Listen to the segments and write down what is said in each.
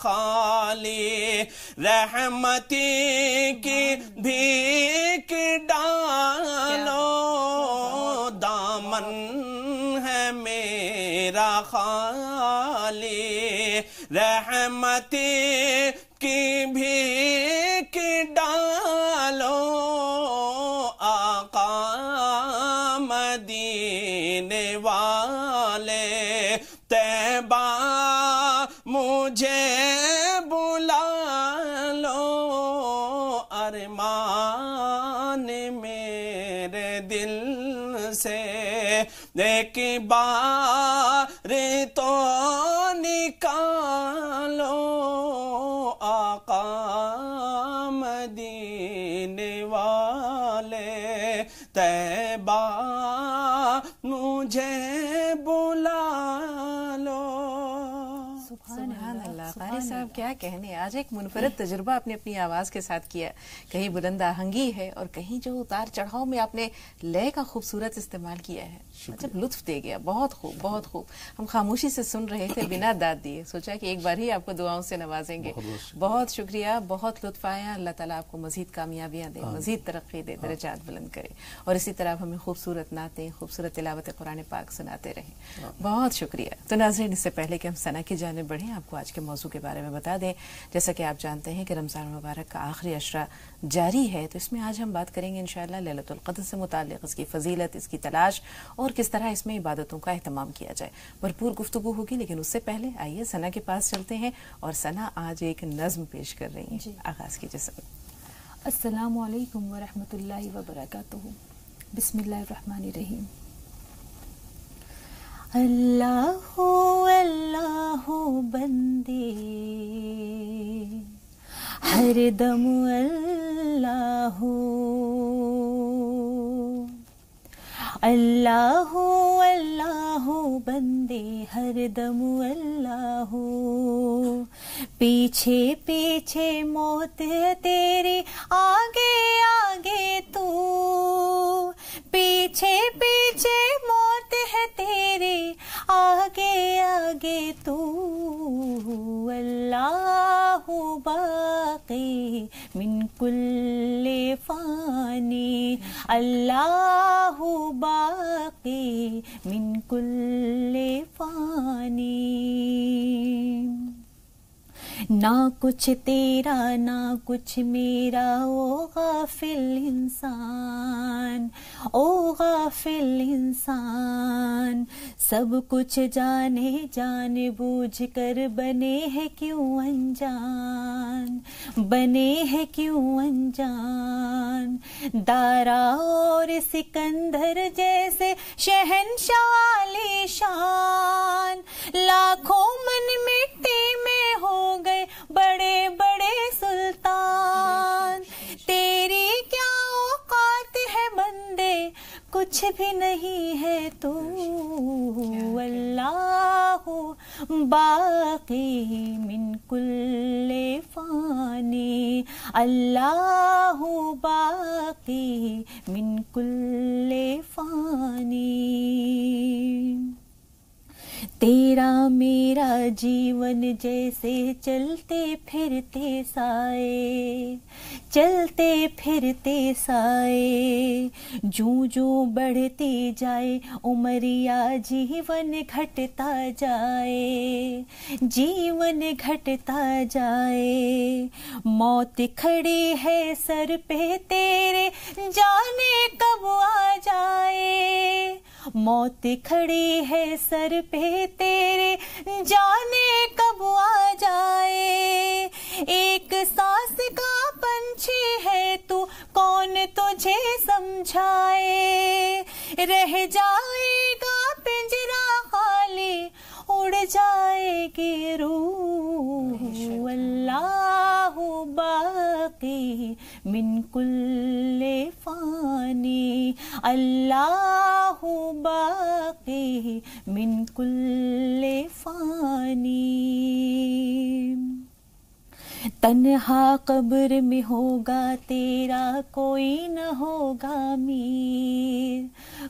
خالی رحمتی کی بھیک ڈالو دامن ہے میرا خالی رحمتی کی بھیک ڈالو آقا مدینے والے طیبہ مجھے بلا لو ارمان میرے دل سے ایک بار تو نکالو آقا مدینے والے طیبہ مجھے بلا لو. سبحان اللہ. قاری صاحب کیا کہنے, آج ایک منفرد تجربہ آپ نے اپنی آواز کے ساتھ کیا, کہیں بلند آہنگی ہے اور کہیں جو اتار چڑھاؤ میں آپ نے لے کا خوبصورت استعمال کیا ہے, مطلب لطف دے گیا. بہت خوب, بہت خوب. ہم خاموشی سے سن رہے تھے بنا داد دیے, سوچا کہ ایک بار ہی آپ کو دعاؤں سے نوازیں گے. بہت شکریہ, بہت لطف آیا. اللہ تعالیٰ آپ کو مزید کامیابیاں دے, مزید ترقی دے, درجات بلند کرے, اور اسی طرح ہمیں خوبصورت نعتیں, خوبصورت تلاوت قرآن پاک سناتے رہیں. بہت شکریہ. تو ناظرین, اس سے پہلے کہ ہم ثنا کی جانب بڑھیں, آپ کو آج کے موضوع کے بارے میں بتا دیں. جیسا کہ آپ جانتے ہیں کہ رمضان المبارک کا آخری عشرہ جاری ہے, تو اس میں آج ہم بات کریں گے انشاءاللہ لیلۃ القدر سے متعلق, اس کی فضیلت, اس کی تلاش, اور کس طرح اس میں عبادتوں کا اہتمام کیا جائے. بھرپور گفتگو ہوگی, لیکن اس سے پہلے آئیے ثنا کے پاس چلتے ہیں, اور ثنا آج ایک نظم پیش کر رہی ہیں. آغاز کیجیے سب. السلام علیکم ورحمۃ اللہ وبرکاتہ. بسم اللہ الرحمن الرحیم. اللہ اللہ بندے ہر دم اللہ اللہ اللہ بندے ہر دم اللہ پیچھے پیچھے موت ہے تیری آگے آگے تو پیچھے پیچھے موت ہے تیری آگے آگے تو اللہ باقی من کل فانی اللہ باقی من کل فانی نہ کچھ تیرا نہ کچھ میرا او غافل انسان او غافل انسان سب کچھ جانے جان بوجھ کر بنے ہیں کیوں انجان بنے ہیں کیوں انجان دارا اور سکندر جیسے شہنشاہ عالی شان لاکھوں من مٹی میں ہو گئے بڑے بڑے سلطان تیری کیا اوقات ہے بندے کچھ بھی نہیں ہے تو اللہ باقی من کل فانی اللہ باقی من کل فانی تیرا میرا جیون جیسے چلتے پھرتے سائے چلتے پھرتے سائے جوں جوں بڑھتی جائے عمریا جیون گھٹتا جائے جیون گھٹتا جائے موت کھڑی ہے سر پہ تیرے جانے کب آ جائے موت کھڑی ہے سر پہ تیرے جانے کب آ جائے ایک سانس کا پنچھی ہے تو کون تجھے سمجھائے رہ جائے گا پنجرا خالی اڑ جائے گی روح اللہ باقی من کل فانی اللہ باقی من کل فانی تنہا قبر میں ہوگا تیرا کوئی نہ ہوگا میر،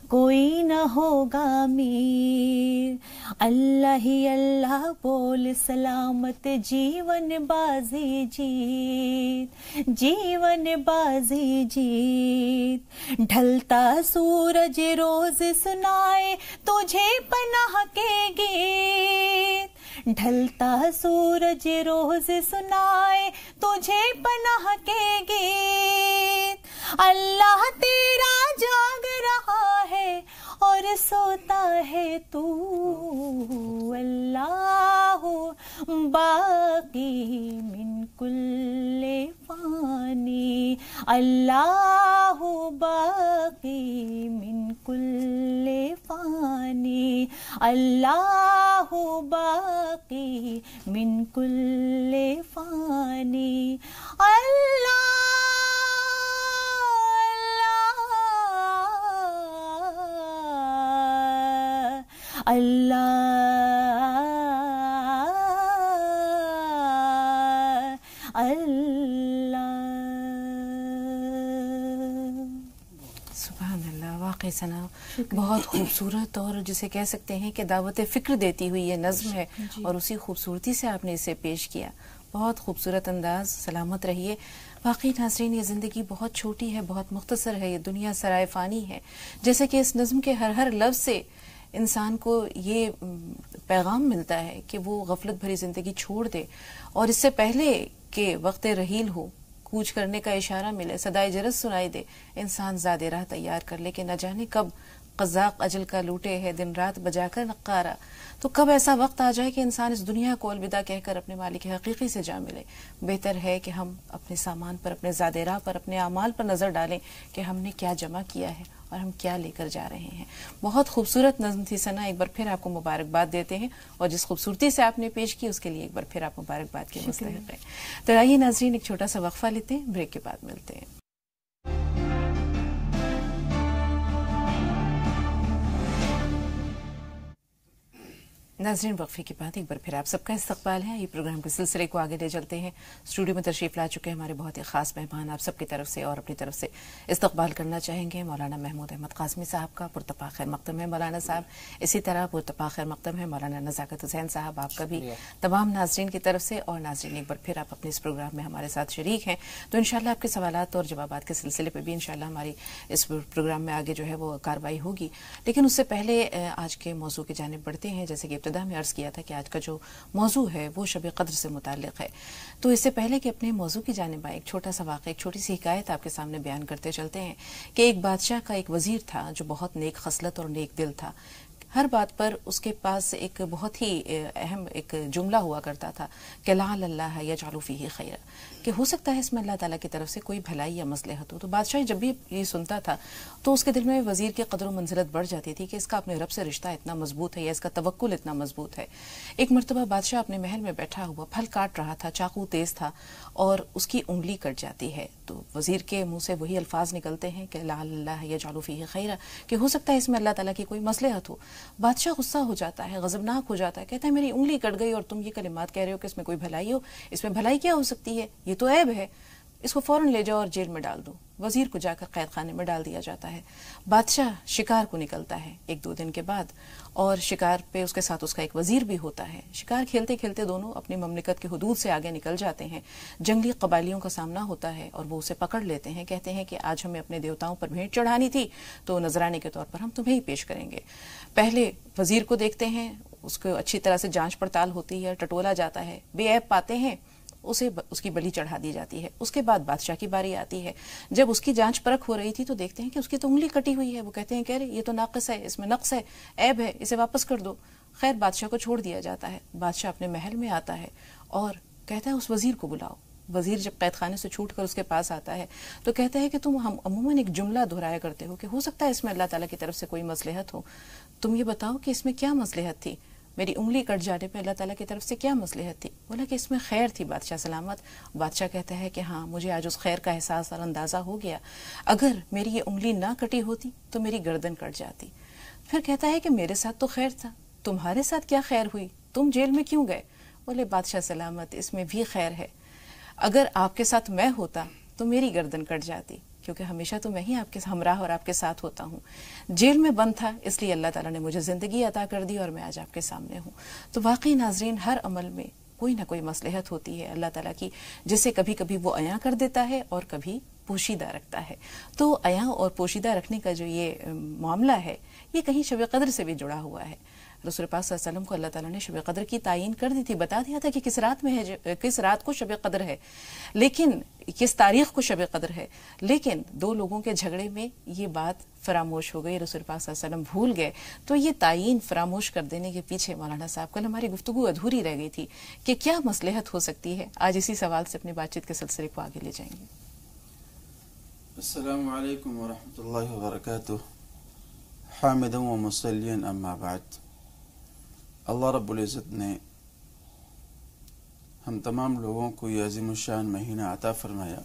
کوئی نہ ہوگا میر، اللہ ہی اللہ بول سلامت جیون بازی جیت، جیون بازی جیت، ڈھلتا سورج روز سنائے تجھے پناہ کے گیت، ڈھلتا سورج روز سنائے تجھے پناہ کے گیت، اللہ تیرا جاگ رہا ہے اور سوتا ہے تو، اللہ باقی من کل فانی، اللہ باقی من کل فانی، اللہ باقی من کل فانی، اللہ اللہ اللہ۔ سبحان اللہ، واقعی ثنا بہت خوبصورت اور جسے کہہ سکتے ہیں کہ دعوت فکر دیتی ہوئی یہ نظم ہے، اور اسی خوبصورتی سے آپ نے اسے پیش کیا، بہت خوبصورت انداز، سلامت رہیے۔ واقعی ناظرین یہ زندگی بہت چھوٹی ہے، بہت مختصر ہے، یہ دنیا سرائے فانی ہے، جیسے کہ اس نظم کے ہر لفظ سے انسان کو یہ پیغام ملتا ہے کہ وہ غفلت بھری زندگی چھوڑ دے، اور اس سے پہلے کہ وقت رحیل ہو، کوچ کرنے کا اشارہ ملے، صدائے جرس سنائی دے، انسان زاد راہ تیار کر لے کہ نہ جانے کب قزاق اجل کا لوٹے ہے دن رات بجا کر نقارہ، تو کب ایسا وقت آ جائے کہ انسان اس دنیا کو الوداع کہہ کر اپنے مالک حقیقی سے جا ملے۔ بہتر ہے کہ ہم اپنے سامان پر، اپنے زاد راہ پر، اپنے اعمال پر نظر ڈالیں کہ ہم نے کیا جمع کیا ہے اور ہم کیا لے کر جا رہے ہیں۔ بہت خوبصورت نظم تھی ثنا، ایک بار پھر آپ کو مبارکباد دیتے ہیں، اور جس خوبصورتی سے آپ نے پیش کی اس کے لیے ایک بار پھر آپ مبارکباد کے مستحق ہیں۔ تو آئیے ناظرین ایک چھوٹا سا وقفہ لیتے ہیں، بریک کے بعد ملتے ہیں۔ ناظرین وقفے کے بعد ایک بار پھر آپ سب کا استقبال ہے، یہ پروگرام کے سلسلے کو آگے لے چلتے ہیں۔ اسٹوڈیو میں تشریف لا چکے ہمارے بہت ہی خاص مہمان، آپ سب کی طرف سے اور اپنی طرف سے استقبال کرنا چاہیں گے مولانا محمود احمد قاسمی صاحب کا، پرتپا خیر مقدم ہے مولانا صاحب، اسی طرح پرتپا خیر مقدم ہے مولانا نزاکت حسین صاحب، آپ کا بھی تمام ناظرین کی طرف سے۔ اور ناظرین ایک بار پھر آپ اپنے اس پروگرام میں ہمارے ساتھ شریک ہیں، تو انشاءاللہ آپ کے سوالات اور جوابات کے سلسلے پہ بھی انشاءاللہ ہماری اس پروگرام میں آگے جو ہے وہ کارروائی ہوگی۔ لیکن اس سے پہلے آج کے موضوع کی جانب بڑھتے ہیں۔ جیسے کہ ابتدا میں عرض کیا تھا کہ آج کا جو موضوع ہے وہ شب قدر سے متعلق ہے، تو اس سے پہلے کہ اپنے موضوع کی جانب آئے، ایک چھوٹا سا واقعہ، ایک چھوٹی سی حکایت آپ کے سامنے بیان کرتے چلتے ہیں کہ ایک بادشاہ کا ایک وزیر تھا جو بہت نیک خصلت اور نیک دل تھا۔ ہر بات پر اس کے پاس ایک بہت ہی اہم ایک جملہ ہوا کرتا تھا کہ لعل اللہ یجعل فیہ خیرا، کہ ہو سکتا ہے اس میں اللہ تعالیٰ کی طرف سے کوئی بھلائی یا مصلحت ہو۔ تو بادشاہ جب بھی یہ سنتا تھا تو اس کے دل میں وزیر کی قدر و منزلت بڑھ جاتی تھی کہ اس کا اپنے رب سے رشتہ اتنا مضبوط ہے یا اس کا توکل اتنا مضبوط ہے۔ ایک مرتبہ بادشاہ اپنے محل میں بیٹھا ہوا پھل کاٹ رہا تھا، چاقو تیز تھا اور اس کی انگلی کٹ جاتی ہے، تو وزیر کے منہ سے وہی الفاظ نکلتے ہیں کہ لعل اللہ یجعل فیہ خیرا، کہ ہو سکتا ہے اس میں اللہ تعالیٰ کی کوئی مصلحت ہو۔ بادشاہ غصہ ہو جاتا ہے، غضبناک ہو جاتا ہے، کہتا ہے میری انگلی کٹ گئی اور تم یہ کلمات کہہ رہے ہو کہ اس میں کوئی بھلائی ہو، اس میں بھلائی کیا ہو سکتی ہے، یہ تو عیب ہے، اس کو فوراً لے جاؤ اور جیل میں ڈال دو۔ وزیر کو جا کر قید خانے میں ڈال دیا جاتا ہے۔ بادشاہ شکار کو نکلتا ہے 1-2 دن کے بعد، اور شکار پہ اس کے ساتھ اس کا ایک وزیر بھی ہوتا ہے۔ شکار کھیلتے کھیلتے دونوں اپنی مملکت کے حدود سے آگے نکل جاتے ہیں۔ جنگلی قبائلیوں کا سامنا ہوتا ہے اور وہ اسے پکڑ لیتے ہیں، کہتے ہیں کہ آج ہمیں اپنے دیوتاؤں پر بھیٹ چڑھانی تھی تو نذرانے کے طور پر ہم تمہیں ہی پیش کریں گے۔ پہلے وزیر کو دیکھتے ہیں، اس کو اچھی طرح سے جانچ پڑتال ہوتی ہے، ٹٹولا جاتا ہے، بے عیب پاتے ہیں، اسے اس کی بلی چڑھا دی جاتی ہے۔ اس کے بعد بادشاہ کی باری آتی ہے۔ جب اس کی جانچ پرکھ ہو رہی تھی تو دیکھتے ہیں کہ اس کی تو انگلی کٹی ہوئی ہے۔ وہ کہتے ہیں کہ ارے یہ تو ناقص ہے، اس میں نقص ہے، عیب ہے، اسے واپس کر دو۔ خیر بادشاہ کو چھوڑ دیا جاتا ہے۔ بادشاہ اپنے محل میں آتا ہے اور کہتا ہے اس وزیر کو بلاؤ۔ وزیر جب قید خانے سے چھوٹ کر اس کے پاس آتا ہے تو کہتا ہے کہ تم عموماً ایک جملہ دہرایا کرتے ہو کہ ہو سکتا ہے اس میں اللہ تعالیٰ کی طرف سے کوئی مصلحت ہو، تم یہ بتاؤ کہ اس میں کیا مصلحت تھی، میری انگلی کٹ جانے پہ اللہ تعالیٰ کی طرف سے کیا مصلحت تھی؟ بولا کہ اس میں خیر تھی بادشاہ سلامت۔ بادشاہ کہتا ہے کہ ہاں مجھے آج اس خیر کا احساس اور اندازہ ہو گیا، اگر میری یہ انگلی نہ کٹی ہوتی تو میری گردن کٹ جاتی۔ پھر کہتا ہے کہ میرے ساتھ تو خیر تھا، تمہارے ساتھ کیا خیر ہوئی، تم جیل میں کیوں گئے؟ بولے بادشاہ سلامت اس میں بھی خیر ہے، اگر آپ کے ساتھ میں ہوتا تو میری گردن کٹ جاتی، کیونکہ ہمیشہ تو میں ہی آپ کے ہمراہ اور آپ کے ساتھ ہوتا ہوں. جیل میں بند تھا، اس لیے اللہ تعالیٰ نے مجھے زندگی عطا کر دی اور میں آج آپ کے سامنے ہوں. تو واقعی ناظرین، ہر عمل میں کوئی نہ کوئی مصلحت ہوتی ہے اللہ تعالیٰ کی، جسے کبھی کبھی وہ عیاں کر دیتا ہے اور کبھی پوشیدہ رکھتا ہے. تو عیاں اور پوشیدہ رکھنے کا جو یہ معاملہ ہے، یہ کہیں شب قدر سے بھی جڑا ہوا ہے. رسول پاک صلی اللہ علیہ وسلم کو اللہ تعالیٰ نے شب قدر کی تعین کر دی تھی، بتا دیا تھا کہ کس رات میں ہے، کس رات کو شب قدر ہے، لیکن کس تاریخ کو شب قدر ہے. لیکن دو لوگوں کے جھگڑے میں یہ بات فراموش ہو گئی، رسول پاک صلی اللہ علیہ وسلم بھول گئے. تو یہ تعین فراموش کر دینے کے پیچھے مولانا صاحب، کل ہماری گفتگو ادھوری رہ گئی تھی کہ کیا مصلحت ہو سکتی ہے. آج اسی سوال سے اپنی بات چیت کے سلسلے کو آگے لے جائیں گے. السلام علیکم ورحمۃ اللہ وبرکاتہ. حامدا و مصلیا اما بعد. اللہ رب العزت نے ہم تمام لوگوں کو یہ عظیم الشان مہینہ عطا فرمایا،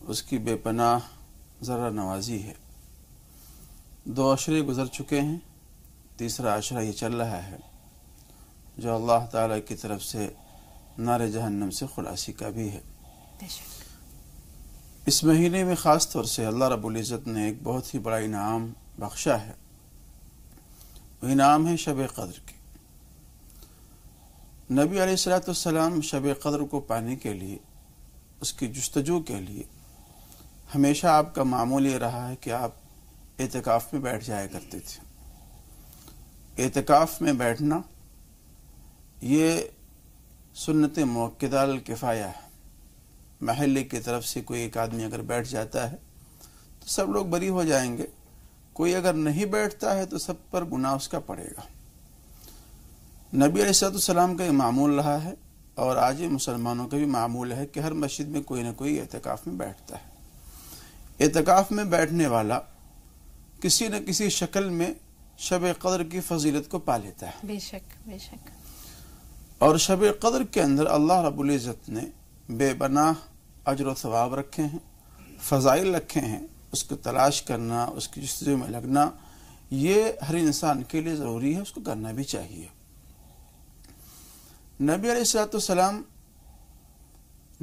اس کی بے پناہ ذرا نوازی ہے. 2 عشرے گزر چکے ہیں، تیسرا عشرہ یہ چل رہا ہے، جو اللہ تعالیٰ کی طرف سے نار جہنم سے خلاصی کا بھی ہے. اس مہینے میں خاص طور سے اللہ رب العزت نے ایک بہت ہی بڑا انعام بخشا ہے. وہ انعام ہے شب قدر کی. نبی علیہ السلام شب قدر کو پانے کے لیے، اس کی جستجو کے لیے، ہمیشہ آپ کا معمول یہ رہا ہے کہ آپ اعتکاف میں بیٹھ جایا کرتے تھے. اعتکاف میں بیٹھنا یہ سنت موقدہ الکفایہ ہے. محلے کی طرف سے کوئی ایک آدمی اگر بیٹھ جاتا ہے تو سب لوگ بری ہو جائیں گے، کوئی اگر نہیں بیٹھتا ہے تو سب پر گناہ اس کا پڑے گا. نبی علیہ السلام کا یہ معمول رہا ہے، اور آج یہ مسلمانوں کا بھی معمول ہے کہ ہر مسجد میں کوئی نہ کوئی اعتکاف میں بیٹھتا ہے. اعتکاف میں بیٹھنے والا کسی نہ کسی شکل میں شب قدر کی فضیلت کو پا لیتا ہے. بے شک بے شک. اور شب قدر کے اندر اللہ رب العزت نے بے پناہ اجر و ثواب رکھے ہیں، فضائل رکھے ہیں. اس کو تلاش کرنا، اس کی جستجو میں لگنا، یہ ہر انسان کے لیے ضروری ہے، اس کو کرنا بھی چاہیے. نبی علیہ السلام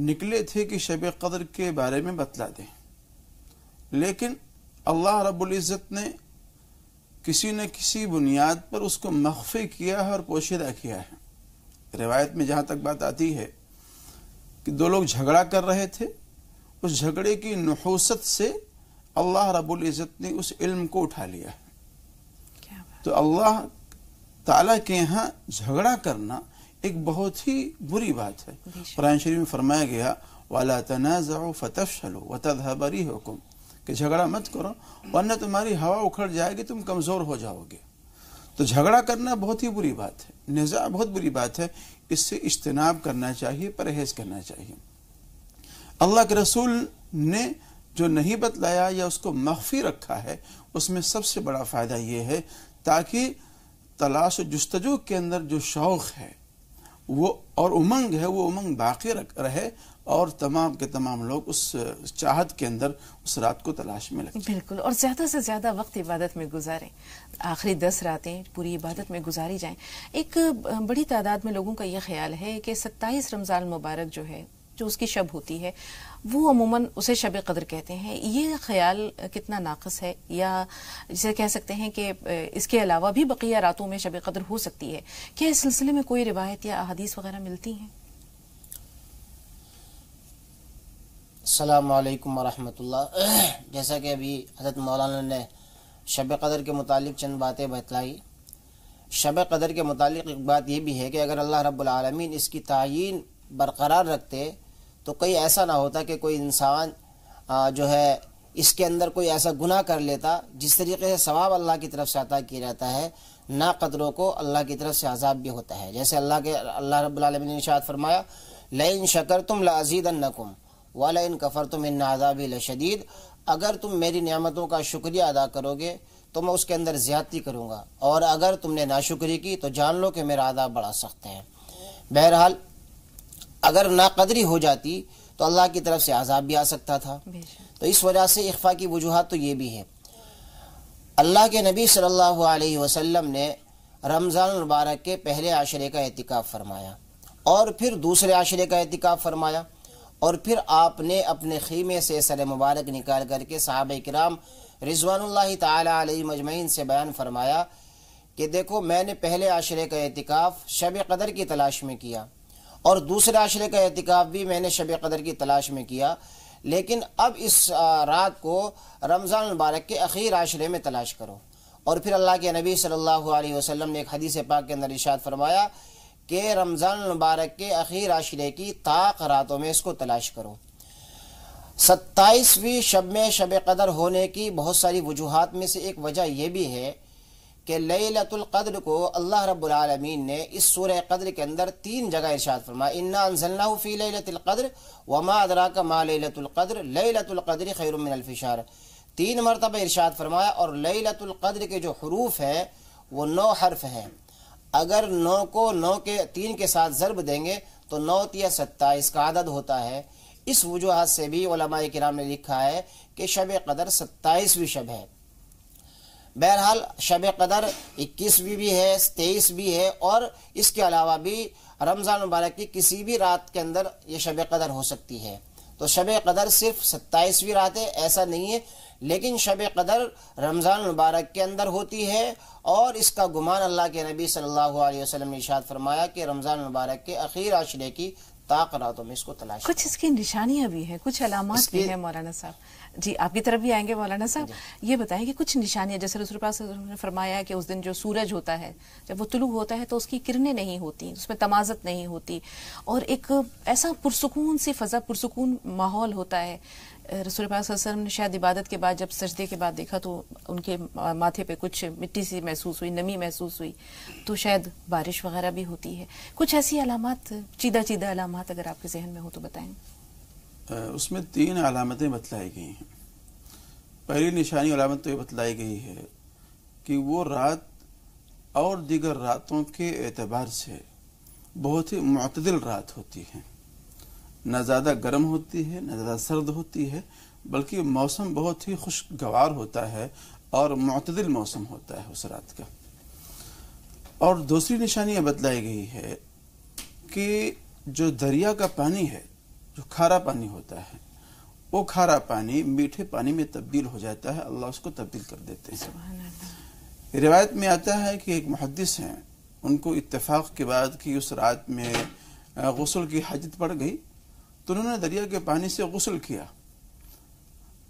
نکلے تھے کہ شب قدر کے بارے میں بتلا دیں، لیکن اللہ رب العزت نے کسی نہ کسی بنیاد پر اس کو مخفی کیا ہے اور پوشیدہ کیا ہے. روایت میں جہاں تک بات آتی ہے کہ 2 لوگ جھگڑا کر رہے تھے، اس جھگڑے کی نحوست سے اللہ رب العزت نے اس علم کو اٹھا لیا. تو اللہ تعالیٰ کے یہاں جھگڑا کرنا ایک بہت ہی بری بات ہے. قرآن شریف میں فرمایا گیا وَلَا تَنَازَعُوا فَتَفْشَلُوا وَتَذْهَبَ رِيحُكُمْ، کہ جھگڑا مت کرو ورنہ تمہاری ہوا اکھڑ جائے گی، تم کمزور ہو جاؤ گے. تو جھگڑا کرنا بہت ہی بری بات ہے، نزاع بہت بری بات ہے. اس سے اجتناب کرنا چاہیے، پرہیز کرنا چاہیے. اللہ کے رسول نے جو نہیں بتلایا یا اس کو مخفی رکھا ہے، اس میں سب سے بڑا فائدہ یہ ہے تاکہ تلاش و جستجو کے اندر جو شوق ہے وہ اور امنگ ہے، وہ امنگ باقی رہے، اور تمام کے تمام لوگ اس چاہت کے اندر اس رات کو تلاش میں لگیں. بالکل، اور زیادہ سے زیادہ وقت عبادت میں گزاریں. آخری 10 راتیں پوری عبادت میں گزاری جائیں. ایک بڑی تعداد میں لوگوں کا یہ خیال ہے کہ 27 رمضان مبارک جو ہے، جو اس کی شب ہوتی ہے، وہ عموماً اسے شب قدر کہتے ہیں. یہ خیال کتنا ناقص ہے، یا جسے کہہ سکتے ہیں کہ اس کے علاوہ بھی بقیہ راتوں میں شب قدر ہو سکتی ہے؟ کیا اس سلسلے میں کوئی روایت یا احادیث وغیرہ ملتی ہیں؟ السلام علیکم ورحمۃ اللہ. جیسا کہ ابھی حضرت مولانا نے شب قدر کے متعلق چند باتیں بتلائی. شب قدر کے متعلق ایک بات یہ بھی ہے کہ اگر اللہ رب العالمین اس کی تعین برقرار رکھتے تو کئی ایسا نہ ہوتا کہ کوئی انسان جو ہے اس کے اندر کوئی ایسا گناہ کر لیتا جس طریقے سے ثواب اللہ کی طرف سے عطا کیا جاتا ہے، نا قدروں کو اللہ کی طرف سے عذاب بھی ہوتا ہے. جیسے اللہ رب العالمین نے ارشاد فرمایا لَإِن شَكَرْتُمْ لَأَزِيدَنَّكُمْ وَلَئِن كَفَرْتُمْ إِنَّ عَذَابِي لَشَدِيدٌ. اگر تم میری نعمتوں کا شکریہ ادا کرو گے تو میں اس کے اندر زیادتی کروں گا، اور اگر تم نے ناشکری کی تو جان لو کہ میرا عذاب بڑا سخت ہے. بہرحال اگر ناقدری ہو جاتی تو اللہ کی طرف سے عذاب بھی آ سکتا تھا. تو اس وجہ سے اخفاء کی وجوہات تو یہ بھی ہے. اللہ کے نبی صلی اللہ علیہ وسلم نے رمضان المبارک کے پہلے عشرے کا اعتکاف فرمایا، اور پھر دوسرے عشرے کا اعتکاف فرمایا، اور پھر آپ نے اپنے خیمے سے سر مبارک نکال کر کے صحابہ کرام رضوان اللہ تعالی علیہ مجمعین سے بیان فرمایا کہ دیکھو میں نے پہلے عشرے کا اعتکاف شب قدر کی تلاش میں کیا، اور دوسرے عشرے کا اعتکاف بھی میں نے شب قدر کی تلاش میں کیا، لیکن اب اس رات کو رمضان المبارک کے اخیر عشرے میں تلاش کرو۔ اور پھر اللہ کے نبی صلی اللہ علیہ وسلم نے ایک حدیث پاک کے اندر ارشاد فرمایا کہ رمضان المبارک کے اخیر عشرے کی طاق راتوں میں اس کو تلاش کرو۔ 27ویں شب میں شب قدر ہونے کی بہت ساری وجوہات میں سے ایک وجہ یہ بھی ہے کہ لیلۃ القدر کو اللہ رب العالمین نے اس سورہ قدر کے اندر 3 جگہ ارشاد فرمایا، انا انزلناہ فی لیلۃ القدر وما ادراک ما لیلۃ القدر لیلۃ القدر خیر من الف شہر، 3 مرتبہ ارشاد فرمایا۔ اور لیلۃ القدر کے جو حروف ہیں وہ 9 حرف ہیں، اگر 9 کو 9 کے 3 کے ساتھ ضرب دیں گے تو 9 یا 27 کا عدد ہوتا ہے۔ اس وجوہات سے بھی علماء کرام نے لکھا ہے کہ شب قدر 27ویں شب ہے۔ بہرحال شب قدر 21ویں بھی ہے، 23 بھی ہے، اور اس کے علاوہ بھی رمضان مبارک کی کسی بھی رات کے اندر یہ شب قدر ہو سکتی ہے۔ تو شب قدر صرف 27ویں رات ہے ایسا نہیں ہے، لیکن شب قدر رمضان مبارک کے اندر ہوتی ہے، اور اس کا گمان اللہ کے نبی صلی اللہ علیہ وسلم نے ارشاد فرمایا کہ رمضان مبارک کے اخیر عشرے کی طاق راتوں میں اس کو تلاش۔ کچھ اس کی نشانیاں بھی ہیں، کچھ علامات بھی ہیں مولانا صاحب۔ جی آپ کی طرف بھی آئیں گے مولانا صاحب، یہ بتائیں کہ کچھ نشانیاں جیسے رسول پاک صلی اللہ علیہ وسلم نے فرمایا کہ اس دن جو سورج ہوتا ہے جب وہ طلوع ہوتا ہے تو اس کی کرنیں نہیں ہوتی، اس میں تمازت نہیں ہوتی، اور ایک ایسا پرسکون سی فضا، پرسکون ماحول ہوتا ہے۔ رسول پاک صلی اللہ علیہ وسلم نے شاید عبادت کے بعد جب سجدے کے بعد دیکھا تو ان کے ماتھے پہ کچھ مٹی سی محسوس ہوئی، نمی محسوس ہوئی، تو شاید بارش وغیرہ بھی ہوتی ہے۔ کچھ ایسی علامات، چیدہ چیدہ علامات اگر آپ کے ذہن میں ہو تو بتائیں۔ اس میں 3 علامتیں بتلائی گئی ہیں۔ پہلی نشانی علامت تو یہ بتلائی گئی ہے کہ وہ رات اور دیگر راتوں کے اعتبار سے بہت ہی معتدل رات ہوتی ہے، نہ زیادہ گرم ہوتی ہے نہ زیادہ سرد ہوتی ہے، بلکہ موسم بہت ہی خوشگوار ہوتا ہے اور معتدل موسم ہوتا ہے اس رات کا۔ اور دوسری نشانی یہ بتلائی گئی ہے کہ جو دریا کا پانی ہے، جو کھارا پانی ہوتا ہے، وہ کھارا پانی میٹھے پانی میں تبدیل ہو جاتا ہے، اللہ اس کو تبدیل کر دیتے ہیں۔ سبحان اللہ۔ روایت میں آتا ہے کہ ایک محدث ہیں، ان کو اتفاق کے بعد کہ اس رات میں غسل کی حاجت پڑ گئی تو انہوں نے دریا کے پانی سے غسل کیا۔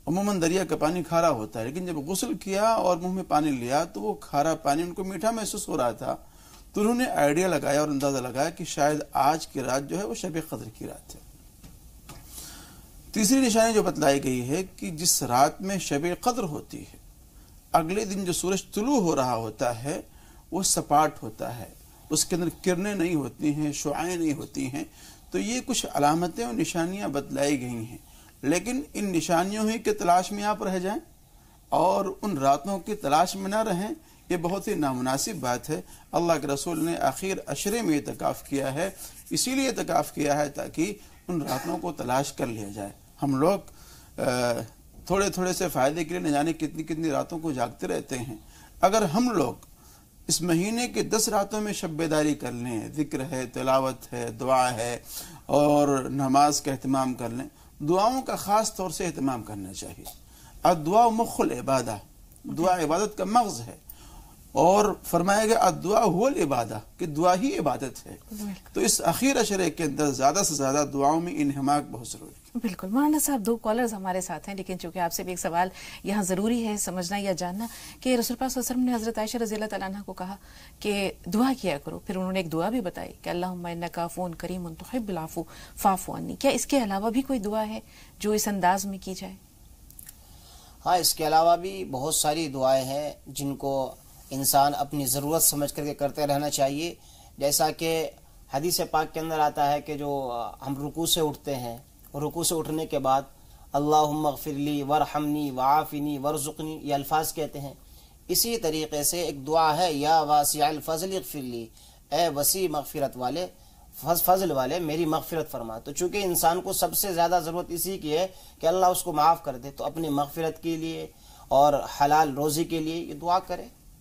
عموماً دریا کا پانی کھارا ہوتا ہے، لیکن جب غسل کیا اور منہ میں پانی لیا تو وہ کھارا پانی ان کو میٹھا محسوس ہو رہا تھا، تو انہوں نے آئیڈیا لگایا اور اندازہ لگایا کہ شاید آج کی رات جو ہے وہ شب قدر کی رات ہے۔ تیسری نشانی جو بتلائی گئی ہے کہ جس رات میں شب قدر ہوتی ہے، اگلے دن جو سورج طلوع ہو رہا ہوتا ہے وہ سپاٹ ہوتا ہے، اس کے اندر کرنیں نہیں ہوتی ہیں، شعاعیں نہیں ہوتی ہیں۔ تو یہ کچھ علامتیں اور نشانیاں بتلائی گئی ہیں، لیکن ان نشانیوں ہی کے تلاش میں آپ رہ جائیں اور ان راتوں کی تلاش میں نہ رہیں، یہ بہت ہی نامناسب بات ہے۔ اللہ کے رسول نے آخر عشرے میں اعتکاف کیا ہے، اسی لیے اعتکاف کیا ہے تاکہ ان راتوں کو تلاش کر لیا جائے۔ ہم لوگ تھوڑے تھوڑے سے فائدے کے لیے نہ جانے کتنی کتنی راتوں کو جاگتے رہتے ہیں۔ اگر ہم لوگ اس مہینے کے 10 راتوں میں شب بیداری کر لیں، ذکر ہے، تلاوت ہے، دعا ہے اور نماز کا اہتمام کر لیں، دعاؤں کا خاص طور سے اہتمام کرنا چاہیے۔ الدعاء مخ العبادہ، دعا عبادت کا مغز ہے، اور فرمایا گیا الدعاء هو العبادہ کہ دعا ہی عبادت ہے۔ تو اس اخیر عشرے کے اندر زیادہ سے زیادہ دعاؤں میں انہماک بہت ضروری ہے۔ بالکل مولانا صاحب، 2 کالرز ہمارے ساتھ ہیں، لیکن چونکہ آپ سے بھی ایک سوال یہاں ضروری ہے سمجھنا یا جاننا کہ رسول پاک صلی اللہ علیہ وسلم نے حضرت عائشہ رضی اللہ تعالیٰ عنہ کو کہا کہ دعا کیا کرو، پھر انہوں نے ایک دعا بھی بتائی کہ اللہم انک عفو کریم تحب العفو فاعف عنی۔ کیا اس کے علاوہ بھی کوئی دعا ہے جو اس انداز میں کی جائے؟ ہاں، اس کے علاوہ بھی بہت ساری دعائیں ہیں جن کو انسان اپنی ضرورت سمجھ کر کے کرتے رہنا چاہیے۔ جیسا کہ حدیث پاک کے اندر آتا ہے کہ جو ہم رکوع سے اٹھتے ہیں، رکوع سے اٹھنے کے بعد اللہم اغفر لی ورحمنی وعافنی ورزقنی، یہ الفاظ کہتے ہیں۔ اسی طریقے سے ایک دعا ہے یا واسع الفضل اغفر لی، اے وسیع مغفرت والے، فضل والے میری مغفرت فرما۔ تو چونکہ انسان کو سب سے زیادہ ضرورت اسی کی ہے کہ اللہ اس کو معاف کر دے، تو اپنی مغفرت کے لیے اور حلال روزی کے لیے یہ دعا کرے۔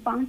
5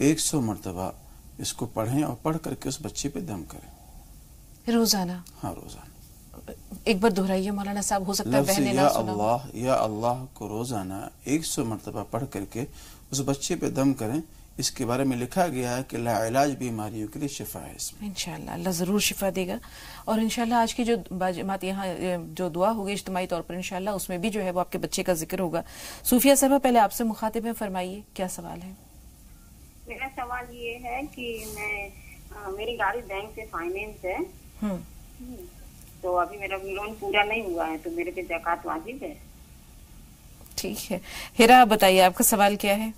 100 مرتبہ اس کو پڑھیں اور پڑھ کر کے اس بچے پہ دم کریں روزانہ. ہاں روزانہ. ایک بار دہرائیے مولانا صاحب، ہو سکتا ہے لفظ بہنیں نہ سنا ہو. یا اللہ کو روزانہ 100 مرتبہ پڑھ کر کے اس بچے پہ دم کریں. اس کے بارے میں لکھا گیا ہے کہ لا علاج بیماریوں کے لیے شفا ہے اس میں. انشاءاللہ اللہ ضرور شفا دے گا. اور انشاءاللہ آج کی جو باجماعت یہاں جو دعا ہوگی اجتماعی طور پر انشاءاللہ اس میں بھی جو ہے وہ آپ کے بچے کا ذکر ہوگا. صوفیہ صاحبہ پہلے آپ سے مخاطب ہیں، فرمائیے کیا سوال ہے؟ میرا سوال یہ ہے کہ میری گاڑی بینک سے فائنینس ہے، تو ابھی میرا لون پورا نہیں ہوا ہے، تو میرے پہ زکوٰۃ واجب ہے؟ ٹھیک ہے. ہیرا آپ بتائیے آپ کا سوال کیا ہے؟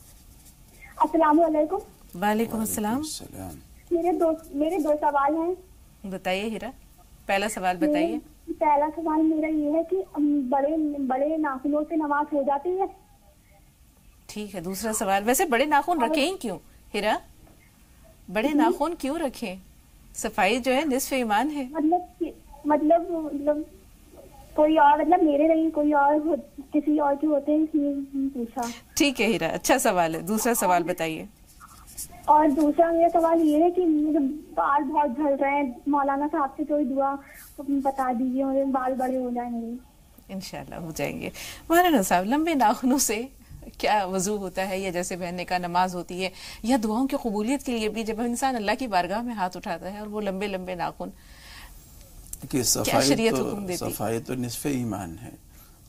السلام علیکم. وعلیکم السلام. میرے دو سوال ہیں. بتائیے ہیرا، پہلا سوال بتائیے. پہلا سوال میرا یہ ہے کہ بڑے ناخنوں سے نماز ہو جاتی ہے؟ ٹھیک ہے. دوسرا سوال، ویسے بڑے ناخن رکھیں ہی کیوں ہیرا؟ بڑے ناخن کیوں رکھیں؟ صفائی جو ہے نصف ایمان ہے. مطلب کوئی اور، مطلب میرے نہیں، کوئی اور کسی اور کے ہوتے ہیں، اس لیے پوچھا. ٹھیک ہے ہیرا، اچھا سوال ہے. دوسرا سوال بتائیے. اور دوسرا میرا سوال یہ ہے کہ میرے بال بہت جھڑ رہے ہیں، مولانا صاحب سے کوئی دعا بتا دیجیے، میرے بال بڑے ہو جائیں گے. انشاءاللہ ہو جائیں گے. مولانا صاحب لمبے ناخنوں سے کیا وضو ہوتا ہے، یا جیسے بہن نے کہا نماز ہوتی ہے، یا دعاؤں کی قبولیت کے لیے بھی جب انسان اللہ کی بارگاہ میں ہاتھ اٹھاتا ہے اور وہ لمبے لمبے ناخن، کہ کیا شریعت حکم دیتی؟ صفائی تو نصف ایمان ہے،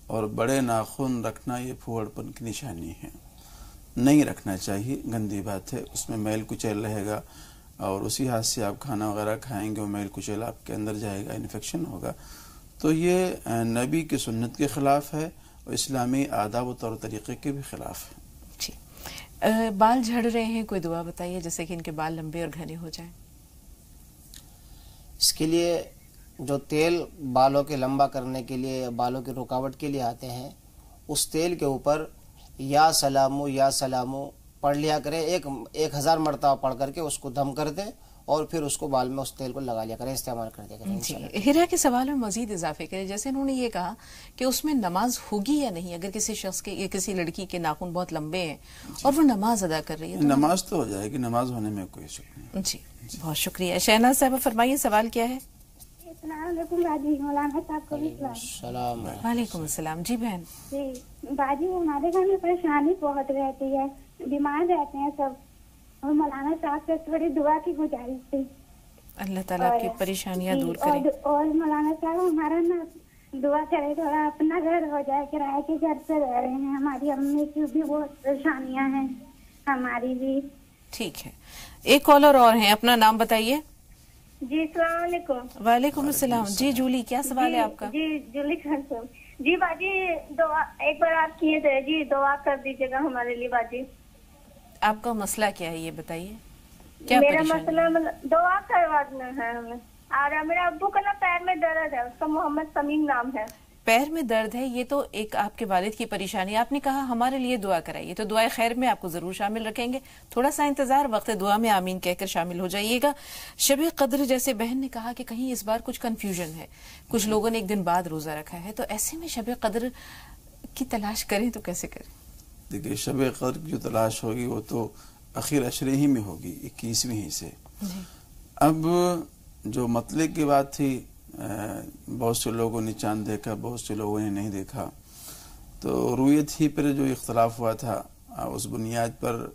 اور بڑے ناخن رکھنا یہ پھوڑ پن کی نشانی ہے. نہیں رکھنا چاہیے، گندی بات ہے. اس میں میل کچیل رہے گا، اور اسی ہاتھ سے آپ کھانا وغیرہ کھائیں گے، وہ میل کچیل آپ کے اندر جائے گا، انفیکشن ہوگا. تو یہ نبی کی سنت کے خلاف ہے، اور اسلامی آداب و طور طریقے کے بھی خلاف ہے. جی. بال جھڑ رہے ہیں، کوئی دعا بتائیے جیسے کہ ان کے بال لمبے اور گھنے ہو جائیں. اس کے لیے جو تیل بالوں کے لمبا کرنے کے لیے، بالوں کی رکاوٹ کے لیے آتے ہیں، اس تیل کے اوپر یا سلامو یا سلامو پڑھ لیا کریں. 1000 مرتبہ پڑھ کر کے اس کو دم کر دیں، اور پھر اس کو بال میں اس تیل کو لگا لیا کریں، استعمال کر دیا کریں. جی. ہیرا کے سوال میں مزید اضافے کریں، جیسے انہوں نے یہ کہا کہ اس میں نماز ہوگی یا نہیں، اگر کسی شخص کے یا کسی لڑکی کے ناخن بہت لمبے ہیں اور وہ نماز ادا کر رہی ہے، نماز تو ہو جائے گی، نماز ہونے میں کوئی شک نہیں. جی بہت شکریہ. شہناز صاحبہ فرمائیے سوال کیا ہے؟ السلام علیکم باجی. مولانا صاحب کو بھی السلام. وعلیکم السلام. جی بہن. جی باجی، ہمارے گھر میں پریشانی بہت رہتی ہے، بیمار رہتے ہیں سب، اور مولانا صاحب سے تھوڑی دعا کی گزارش تھی. اللہ تعالیٰ آپ کی پریشانیاں دور کریں. اور مولانا صاحب ہمارا نا دعا کرے تھوڑا اپنا گھر ہو جائے، کرائے کے گھر سے رہ رہے ہیں، ہماری امی کی بھی بہت پریشانیاں ہیں، ہماری بھی. ٹھیک ہے. ایک کالر اور ہیں، اپنا نام بتائیے. جی السلام علیکم. وعلیکم السلام. جی جولی، کیا سوال ہے آپ کا؟ جی جولی خان صاحب. جی باجی دعا ایک بار آپ کیے تھے، جی دعا کر دیجیے گا ہمارے لیے باجی. آپ کا مسئلہ کیا ہے یہ بتائیے، کیا میرا پریشانی؟ مسئلہ دعا کروانا ہے ہمیں. اور میرا ابو کا نا پیر میں درد ہے، اس کا محمد سمیم نام ہے. پیر میں درد ہے، یہ تو ایک آپ کے والد کی پریشانی. آپ نے کہا ہمارے لیے دعا کرائیے، تو دعائے خیر میں آپ کو ضرور شامل رکھیں گے. تھوڑا سا انتظار، وقت دعا میں آمین کہہ کر شامل ہو جائیے گا. شب قدر جیسے بہن نے کہا کہ کہیں اس بار کچھ کنفیوژن ہے، کچھ لوگوں نے ایک دن بعد روزہ رکھا ہے، تو ایسے میں شب قدر کی تلاش کریں تو کیسے کریں؟ دیکھیے شب قدر کی جو تلاش ہوگی وہ تو اخیر عشرے ہی میں ہوگی، 21ویں ہی سے. اب جو مطلع کی بات تھی، بہت سے لوگوں نے چاند دیکھا، بہت سے لوگوں نے نہیں دیکھا، تو رویت ہی پر جو اختلاف ہوا تھا، اس بنیاد پر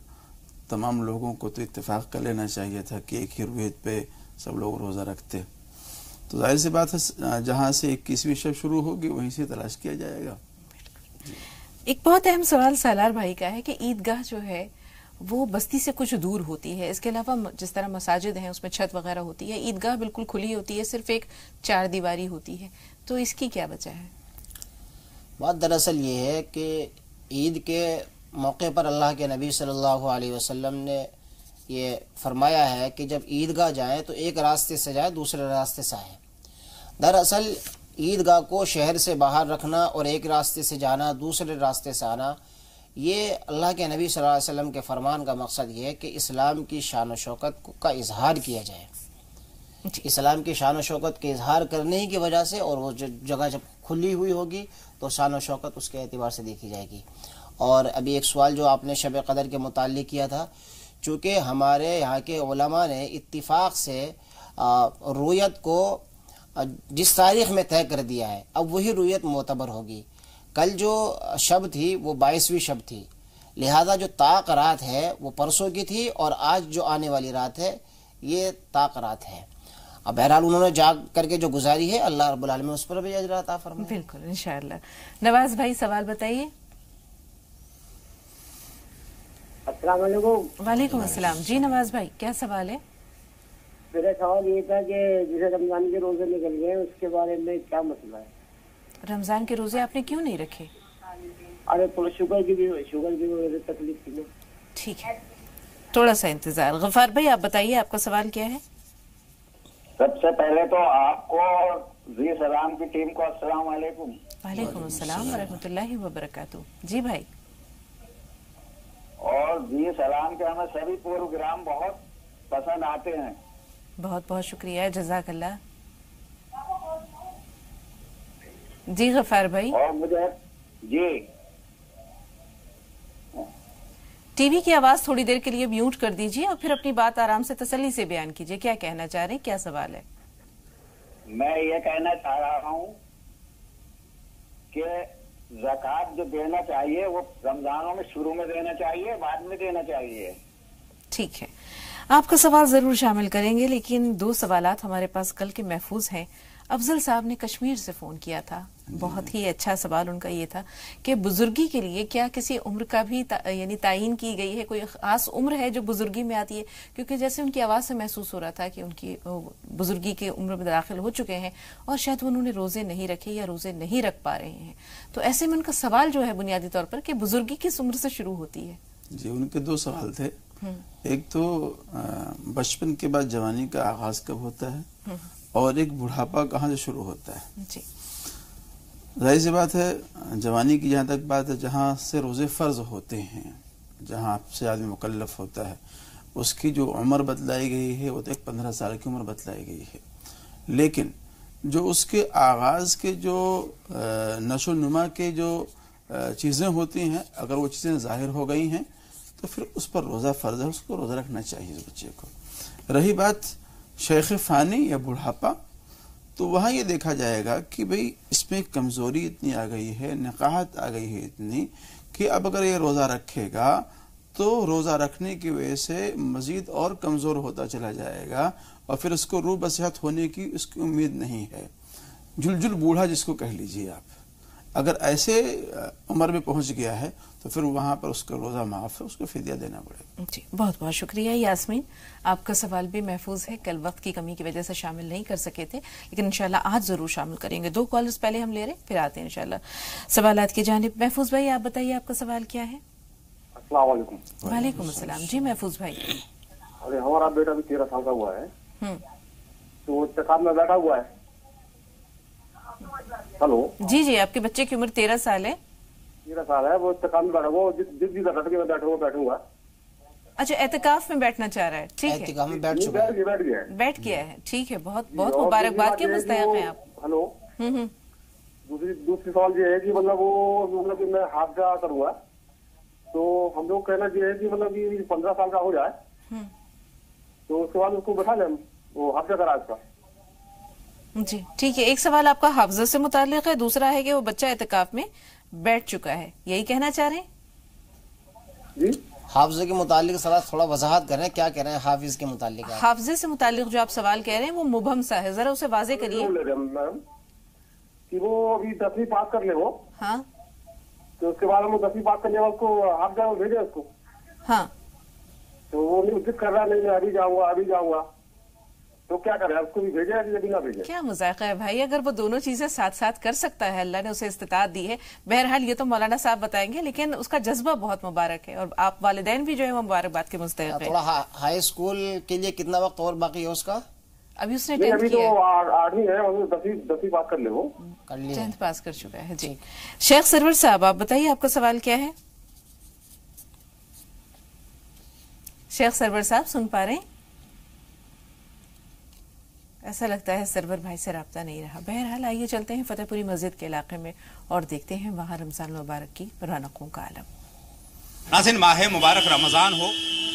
تمام لوگوں کو تو اتفاق کر لینا چاہیے تھا کہ ایک ہی رویت پہ سب لوگ روزہ رکھتے. تو ظاہر سی بات ہے جہاں سے 21ویں شب شروع ہوگی وہیں سے تلاش کیا جائے گا. ایک بہت اہم سوال سالار بھائی کا ہے کہ عیدگاہ جو ہے وہ بستی سے کچھ دور ہوتی ہے، اس کے علاوہ جس طرح مساجد ہیں اس میں چھت وغیرہ ہوتی ہے، عیدگاہ بالکل کھلی ہوتی ہے، صرف ایک 4 دیواری ہوتی ہے، تو اس کی کیا وجہ ہے؟ بات دراصل یہ ہے کہ عید کے موقع پر اللہ کے نبی صلی اللہ علیہ وسلم نے یہ فرمایا ہے کہ جب عیدگاہ جائیں تو ایک راستے سے جائیں، دوسرے راستے سے آئیں. دراصل عیدگاہ کو شہر سے باہر رکھنا اور ایک راستے سے جانا، دوسرے راستے سے آنا، یہ اللہ کے نبی صلی اللہ علیہ وسلم کے فرمان کا مقصد یہ ہے کہ اسلام کی شان و شوکت کا اظہار کیا جائے. اسلام کی شان و شوکت کے اظہار کرنے ہی کی وجہ سے، اور وہ جگہ جب کھلی ہوئی ہوگی تو شان و شوکت اس کے اعتبار سے دیکھی جائے گی. اور ابھی ایک سوال جو آپ نے شب قدر کے متعلق کیا تھا، چونکہ ہمارے یہاں کے علماء نے اتفاق سے رویت کو جس تاریخ میں طے کر دیا ہے، اب وہی رویت معتبر ہوگی. کل جو شب تھی وہ 22ویں شب تھی، لہذا جو طاق رات ہے وہ پرسوں کی تھی، اور آج جو آنے والی رات ہے یہ طاق رات ہے. اب بہرحال انہوں نے جاگ کر کے جو گزاری ہے، اللہ رب العالمین اس پر بھی اجر عطا فرمائے. بالکل انشاءاللہ. نواز بھائی سوال بتائیے. السلام علیکم. وعلیکم السلام. جی نواز بھائی کیا سوال ہے؟ میرا سوال یہ تھا کہ جسے رمضان کے روزے نکل گئے اس کے بارے میں کیا مسئلہ ہے؟ رمضان کے روزے آپ نے کیوں نہیں رکھے؟ ارے تھوڑا شوگر کی بھی تکلیف تھی نا. ٹھیک ہے تھوڑا سا انتظار. غفار بھائی آپ بتائیے آپ کا سوال کیا ہے؟ سب سے پہلے تو آپ کو زی سلام کی ٹیم کو السلام علیکم. وعلیکم السلام ورحمۃ اللہ وبرکاتہ. جی بھائی. اور زی سلام کے ہمیں سبھی پروگرام بہت پسند آتے ہیں. بہت بہت شکریہ جزاک اللہ. جی غفار بھائی. اور مجھے جی ٹی وی کی آواز تھوڑی دیر کے لیے میوٹ کر دیجیے اور پھر اپنی بات آرام سے تسلی سے بیان کیجیے. کیا کہنا چاہ رہے ہیں، کیا سوال ہے؟ میں یہ کہنا چاہ رہا ہوں کہ زکوٰۃ جو دینا چاہیے وہ رمضانوں میں شروع میں دینا چاہیے، بعد میں دینا چاہیے. ٹھیک ہے آپ کا سوال ضرور شامل کریں گے، لیکن 2 سوالات ہمارے پاس کل کے محفوظ ہیں. افضل صاحب نے کشمیر سے فون کیا تھا، بہت ہی اچھا سوال ان کا یہ تھا کہ بزرگی کے لیے کیا کسی عمر کا بھی یعنی تعین کی گئی ہے، کوئی خاص عمر ہے جو بزرگی میں آتی ہے؟ کیونکہ جیسے ان کی آواز سے محسوس ہو رہا تھا کہ ان کی بزرگی کے عمر میں داخل ہو چکے ہیں اور شاید انہوں نے روزے نہیں رکھے یا روزے نہیں رکھ پا رہے ہیں. تو ایسے میں ان کا سوال جو ہے بنیادی طور پر کہ بزرگی کس عمر سے شروع ہوتی ہے؟ جی ان کے 2 سوال تھے. ایک تو بچپن کے بعد جوانی کا آغاز کب ہوتا ہے، اور ایک بڑھاپا کہاں سے شروع ہوتا ہے. جی ظاہر سی بات ہے جوانی کی جہاں تک بات ہے، جہاں سے روزے فرض ہوتے ہیں، جہاں سے آدمی مکلف ہوتا ہے، اس کی جو عمر بتلائی گئی ہے وہ تو ایک 15 سال کی عمر بتلائی گئی ہے. لیکن جو اس کے آغاز کے جو نشو و نما کے جو چیزیں ہوتی ہیں، اگر وہ چیزیں ظاہر ہو گئی ہیں تو پھر اس پر روزہ فرض ہے، اس کو روزہ رکھنا چاہیے اس بچے کو. رہی بات شیخ فانی یا بڑھاپا، تو وہاں یہ دیکھا جائے گا کہ بھئی اس میں کمزوری اتنی آ گئی ہے، نقاہت آ گئی ہے اتنی کہ اب اگر یہ روزہ رکھے گا تو روزہ رکھنے کی وجہ سے مزید اور کمزور ہوتا چلا جائے گا، اور پھر اس کو روح بصحت ہونے کی اس کی امید نہیں ہے. جل بوڑھا جس کو کہہ لیجئے آپ، اگر ایسے عمر میں پہنچ گیا ہے تو پھر وہاں پر اس کا روزہ معاف ہے، اس کو فدیہ دینا پڑے گا. جی بہت بہت شکریہ. یاسمین آپ کا سوال بھی محفوظ ہے، کل وقت کی کمی کی وجہ سے شامل نہیں کر سکے تھے، لیکن انشاءاللہ آج ضرور شامل کریں گے. 2 کالرز پہلے ہم لے رہے ہیں، پھر آتے ہیں انشاءاللہ سوالات کی جانب. محفوظ بھائی آپ بتائیے آپ کا سوال کیا ہے؟ السلام علیکم. وعلیکم السلام. جی محفوظ بھائی. ارے ہمارا بیٹا بھی 13 سال کا ہوا ہے، تو وہ اتقاب میں بیٹھا ہوا ہے. ہلو جی آپ کے بچے کی عمر 13 سال ہے؟ 13 سال ہے، وہ اتقاب میں بیٹھا، وہ جس بھی بیٹھ کے بیٹھوں گا. اچھا اعتکاف میں بیٹھنا چاہ رہا ہے. ٹھیک ہے بیٹھ گیا ہے. ٹھیک ہے بہت بہت مبارکباد کے مستحق ہیں آپ. ہلو دوسری سوال یہ ہے کہ مطلب کہ میں حافظہ کروں گا، تو ہم لوگ کہنا یہ ہے کہ مطلب کہ 15 سال کا ہو جائے تو اس کے بعد اس کو بٹھا لیں، وہ حافظہ کرا اس کا. جی ٹھیک ہے. ایک سوال آپ کا حافظہ سے متعلق ہے، دوسرا ہے کہ وہ بچہ اعتکاف میں بیٹھ چکا ہے، یہی کہنا چاہ رہے ہیں؟ جی حافظے کے متعلق تھوڑا وضاحت کریں، کیا کہہ رہے ہیں حافظ کے متعلق؟ حافظے سے متعلق جو آپ سوال کہہ رہے ہیں وہ مبہم سا ہے، ذرا اسے واضح کریے. کہ وہ ابھی 10ویں پاس کر لے، وہ ہاں تو اس کے بعد ہم 10ویں پاس کرنے اس کو حافظہ بھیجے اس کو. ہاں تو وہ ضد کر رہا نہیں میں ابھی جاؤں گا تو کیا کریں، اس کو بھی بھیجے یا نہ بھیجے؟ کیا مذاق ہے بھائی، اگر وہ دونوں چیزیں ساتھ ساتھ کر سکتا ہے، اللہ نے اسے استطاعت دی ہے. بہرحال یہ تو مولانا صاحب بتائیں گے، لیکن اس کا جذبہ بہت مبارک ہے اور آپ والدین بھی جو ہے وہ مبارکباد کے مستحق ہیں. تھوڑا ہائی اسکول کے لیے کتنا وقت اور باقی ہے اس کا؟ ابھی اس نے 10th کیا ہے، 8ویں ہے، 10ویں پاس کر لے، وہ 10th پاس کر چکا ہے. جی شیخ سرور صاحب آپ بتائیے آپ کا سوال کیا ہے؟ شیخ سرور صاحب سن پا رہے ہیں؟ ایسا لگتا ہے سرور بھائی سے رابطہ نہیں رہا. بہرحال آئیے چلتے ہیں فتح پوری مسجد کے علاقے میں اور دیکھتے ہیں وہاں رمضان المبارک کی رونقوں کا عالم. ناظرین ماہ مبارک رمضان ہو،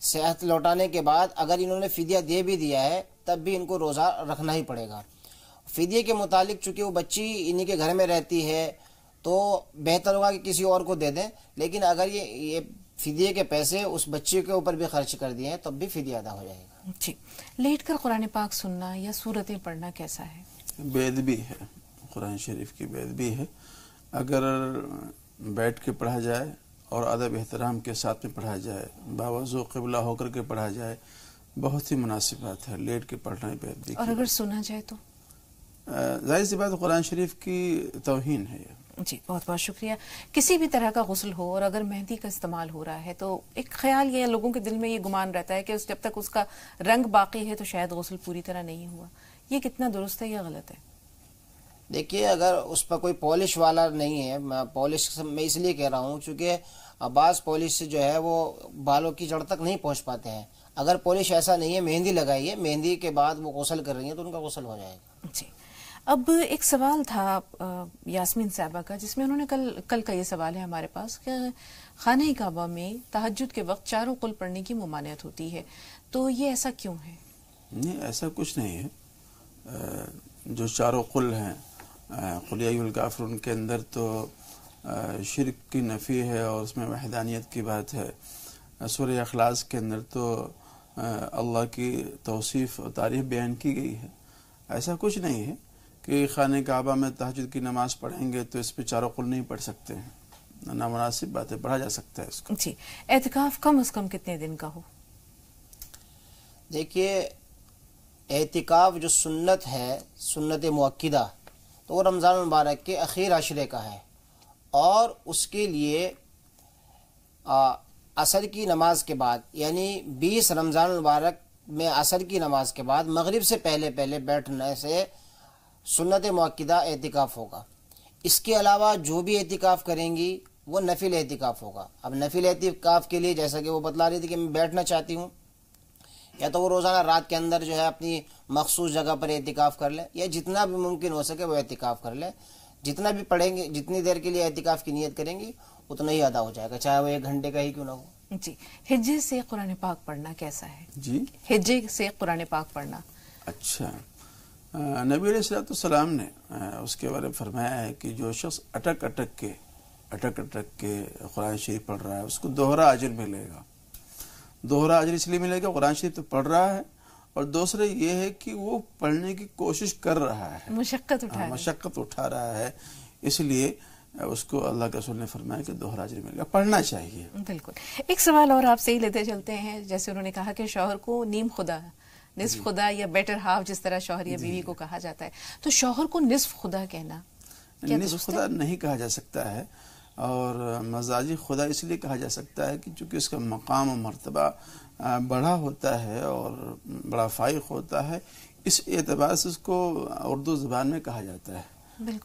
صحت لوٹانے کے بعد اگر انہوں نے فدیہ دے بھی دیا ہے تب بھی ان کو روزہ رکھنا ہی پڑے گا. فدیے کے متعلق چونکہ وہ بچی انہی کے گھر میں رہتی ہے تو بہتر ہوگا کہ کسی اور کو دے دیں، لیکن اگر یہ فدیے کے پیسے اس بچی کے اوپر بھی خرچ کر دیے ہیں تب بھی فدیہ ادا ہو جائے گا. جی، لیٹ کر قرآن پاک سننا یا سورتیں پڑھنا کیسا ہے؟ بید بھی ہے، قرآن شریف کی بید بھی ہے. اگر بیٹھ کے پڑھا جائے اور ادب احترام کے ساتھ میں پڑھا جائے، باوضو قبلہ ہو کر کے پڑھا جائے، بہت ہی مناسب بات ہے. لیٹ کے پڑھنا بید بھی. اور اگر سنا جائے تو ظاہر سی بات قرآن شریف کی توہین ہے. جی بہت بہت شکریہ. کسی بھی طرح کا غسل ہو اور اگر مہندی کا استعمال ہو رہا ہے تو ایک خیال یہ لوگوں کے دل میں یہ گمان رہتا ہے کہ جب تک اس کا رنگ باقی ہے تو شاید غسل پوری طرح نہیں ہوا. یہ کتنا درست ہے یا غلط ہے؟ دیکھیے اگر اس پر کوئی پالش والا نہیں ہے، میں پالش میں اس لیے کہہ رہا ہوں چونکہ بعض پالش جو ہے وہ بالوں کی جڑ تک نہیں پہنچ پاتے ہیں. اگر پالش ایسا نہیں ہے، مہندی لگائی ہے، مہندی کے بعد وہ غسل کر رہی ہیں تو ان کا غسل ہو جائے گا. جی، اب ایک سوال تھا یاسمین صاحبہ کا جس میں انہوں نے کل کا یہ سوال ہے ہمارے پاس کہ خانہ کعبہ میں تہجد کے وقت چاروں قل پڑھنے کی ممانعت ہوتی ہے، تو یہ ایسا کیوں ہے؟ نہیں، ایسا کچھ نہیں ہے. جو چاروں قل ہیں، قل یا ایھا الکافرون کے اندر تو شرک کی نفی ہے اور اس میں وحدانیت کی بات ہے. سورہ اخلاص کے اندر تو اللہ کی توصیف اور تعریف بیان کی گئی ہے. ایسا کچھ نہیں ہے کہ خانہ کعبہ میں تہجد کی نماز پڑھیں گے تو اس پہ چاروں قل نہیں پڑھ سکتے ہیں. نامناسب باتیں، پڑھا جا سکتا ہے اس کو. جی، اعتکاف کم از کم کتنے دن کا ہو؟ دیکھیے اعتکاف جو سنت ہے، سنت مؤکدہ، تو وہ رمضان المبارک کے اخیر عشرے کا ہے اور اس کے لیے عصر کی نماز کے بعد یعنی 20 رمضان المبارک میں عصر کی نماز کے بعد مغرب سے پہلے بیٹھنے سے سنت مؤکدہ اعتکاف ہوگا. اس کے علاوہ جو بھی اعتکاف کریں گی وہ نفل اعتکاف ہوگا. اب نفل اعتکاف کے لیے جیسا کہ وہ بتلا رہی تھی کہ میں بیٹھنا چاہتی ہوں، یا تو وہ روزانہ رات کے اندر جو ہے اپنی مخصوص جگہ پر اعتکاف کر لیں یا جتنا بھی ممکن ہو سکے وہ اعتکاف کر لیں. جتنا بھی پڑھیں گے، جتنی دیر کے لیے اعتکاف کی نیت کریں گی اتنا ہی ادا ہو جائے گا، چاہے وہ 1 گھنٹے کا ہی کیوں نہ ہو. جی، حجے سے قرآن پاک پڑھنا کیسا ہے؟ جی، حجے سے قرآن پاک پڑھنا. اچھا، نبی علیہ السلام نے اس کے بارے میں فرمایا ہے کہ جو شخص اٹک کے قرآن شریف پڑھ رہا ہے اس کو دوہرا اجر ملے گا. دوہرا اجر اس لیے ملے گا قرآن شریف تو پڑھ رہا ہے اور دوسرے یہ ہے کہ وہ پڑھنے کی کوشش کر رہا ہے، مشقت اٹھا رہا ہے، اس لیے اس کو اللہ کے رسول نے فرمایا کہ دوہرا اجر ملے گا. پڑھنا چاہیے. بالکل. ایک سوال اور آپ سے ہی لیتے چلتے ہیں. جیسے انہوں نے کہا کہ شوہر کو نیم خدا، نصف خدا یا بیٹر ہاف جس طرح شوہر یا بیوی کو کہا جاتا ہے، تو شوہر کو نصف خدا کہنا نصف خدا نہیں کہا جا سکتا ہے اور مزاجی خدا اس لیے کہا جا سکتا ہے کہ چونکہ اس کا مقام و مرتبہ بڑا ہوتا ہے اور بڑا فائق ہوتا ہے، اس اعتبار سے اس کو اردو زبان میں کہا جاتا ہے.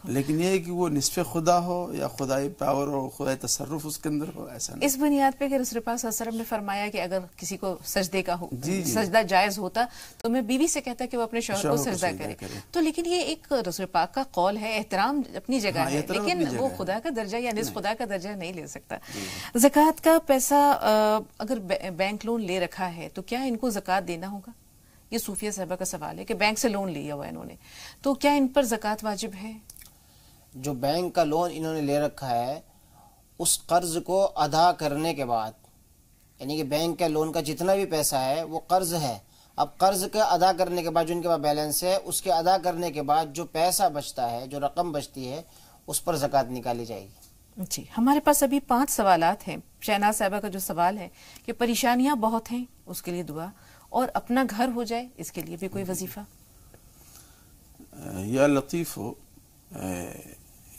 لیکن یہ ہے کہ وہ نصف خدا ہو یا خدائی پاور اور خدائی تصرف اس کے اندر ہو، ایسا نہیں. اس بنیاد پہ کہ رسول پاک صلی اللہ علیہ وسلم نے فرمایا کہ اگر کسی کو سجدے کا سجدہ جائز ہوتا تو میں بیوی سے کہتا کہ وہ اپنے شوہر کو سجدہ کرے. تو لیکن یہ ایک رسول پاک کا قول ہے، احترام اپنی جگہ ہے، لیکن وہ خدا کا درجہ یا نصف خدا کا درجہ نہیں لے سکتا. زکوٰۃ کا پیسہ اگر بینک لون لے رکھا ہے تو کیا ان کو زکوٰۃ دینا ہوگا؟ یہ صوفیہ صاحبہ کا سوال ہے کہ بینک سے لون لیا ہوا انہوں نے، تو کیا ان پر زکوٰۃ واجب ہے؟ جو بینک کا لون انہوں نے لے رکھا ہے اس قرض کو ادا کرنے کے بعد، یعنی کہ بینک کا لون کا جتنا بھی پیسہ ہے وہ قرض ہے، اب قرض کا ادا کرنے کے بعد جو ان کے پاس بیلنس ہے اس کے ادا کرنے کے بعد جو پیسہ بچتا ہے، جو رقم بچتی ہے، اس پر زکوٰۃ نکالی جائے گی. جی، ہمارے پاس ابھی 5 سوالات ہیں. شہناز صاحبہ کا جو سوال ہے کہ پریشانیاں بہت ہیں، اس کے لیے دعا، اور اپنا گھر ہو جائے اس کے لیے بھی کوئی وظیفہ. یا لطیف ہو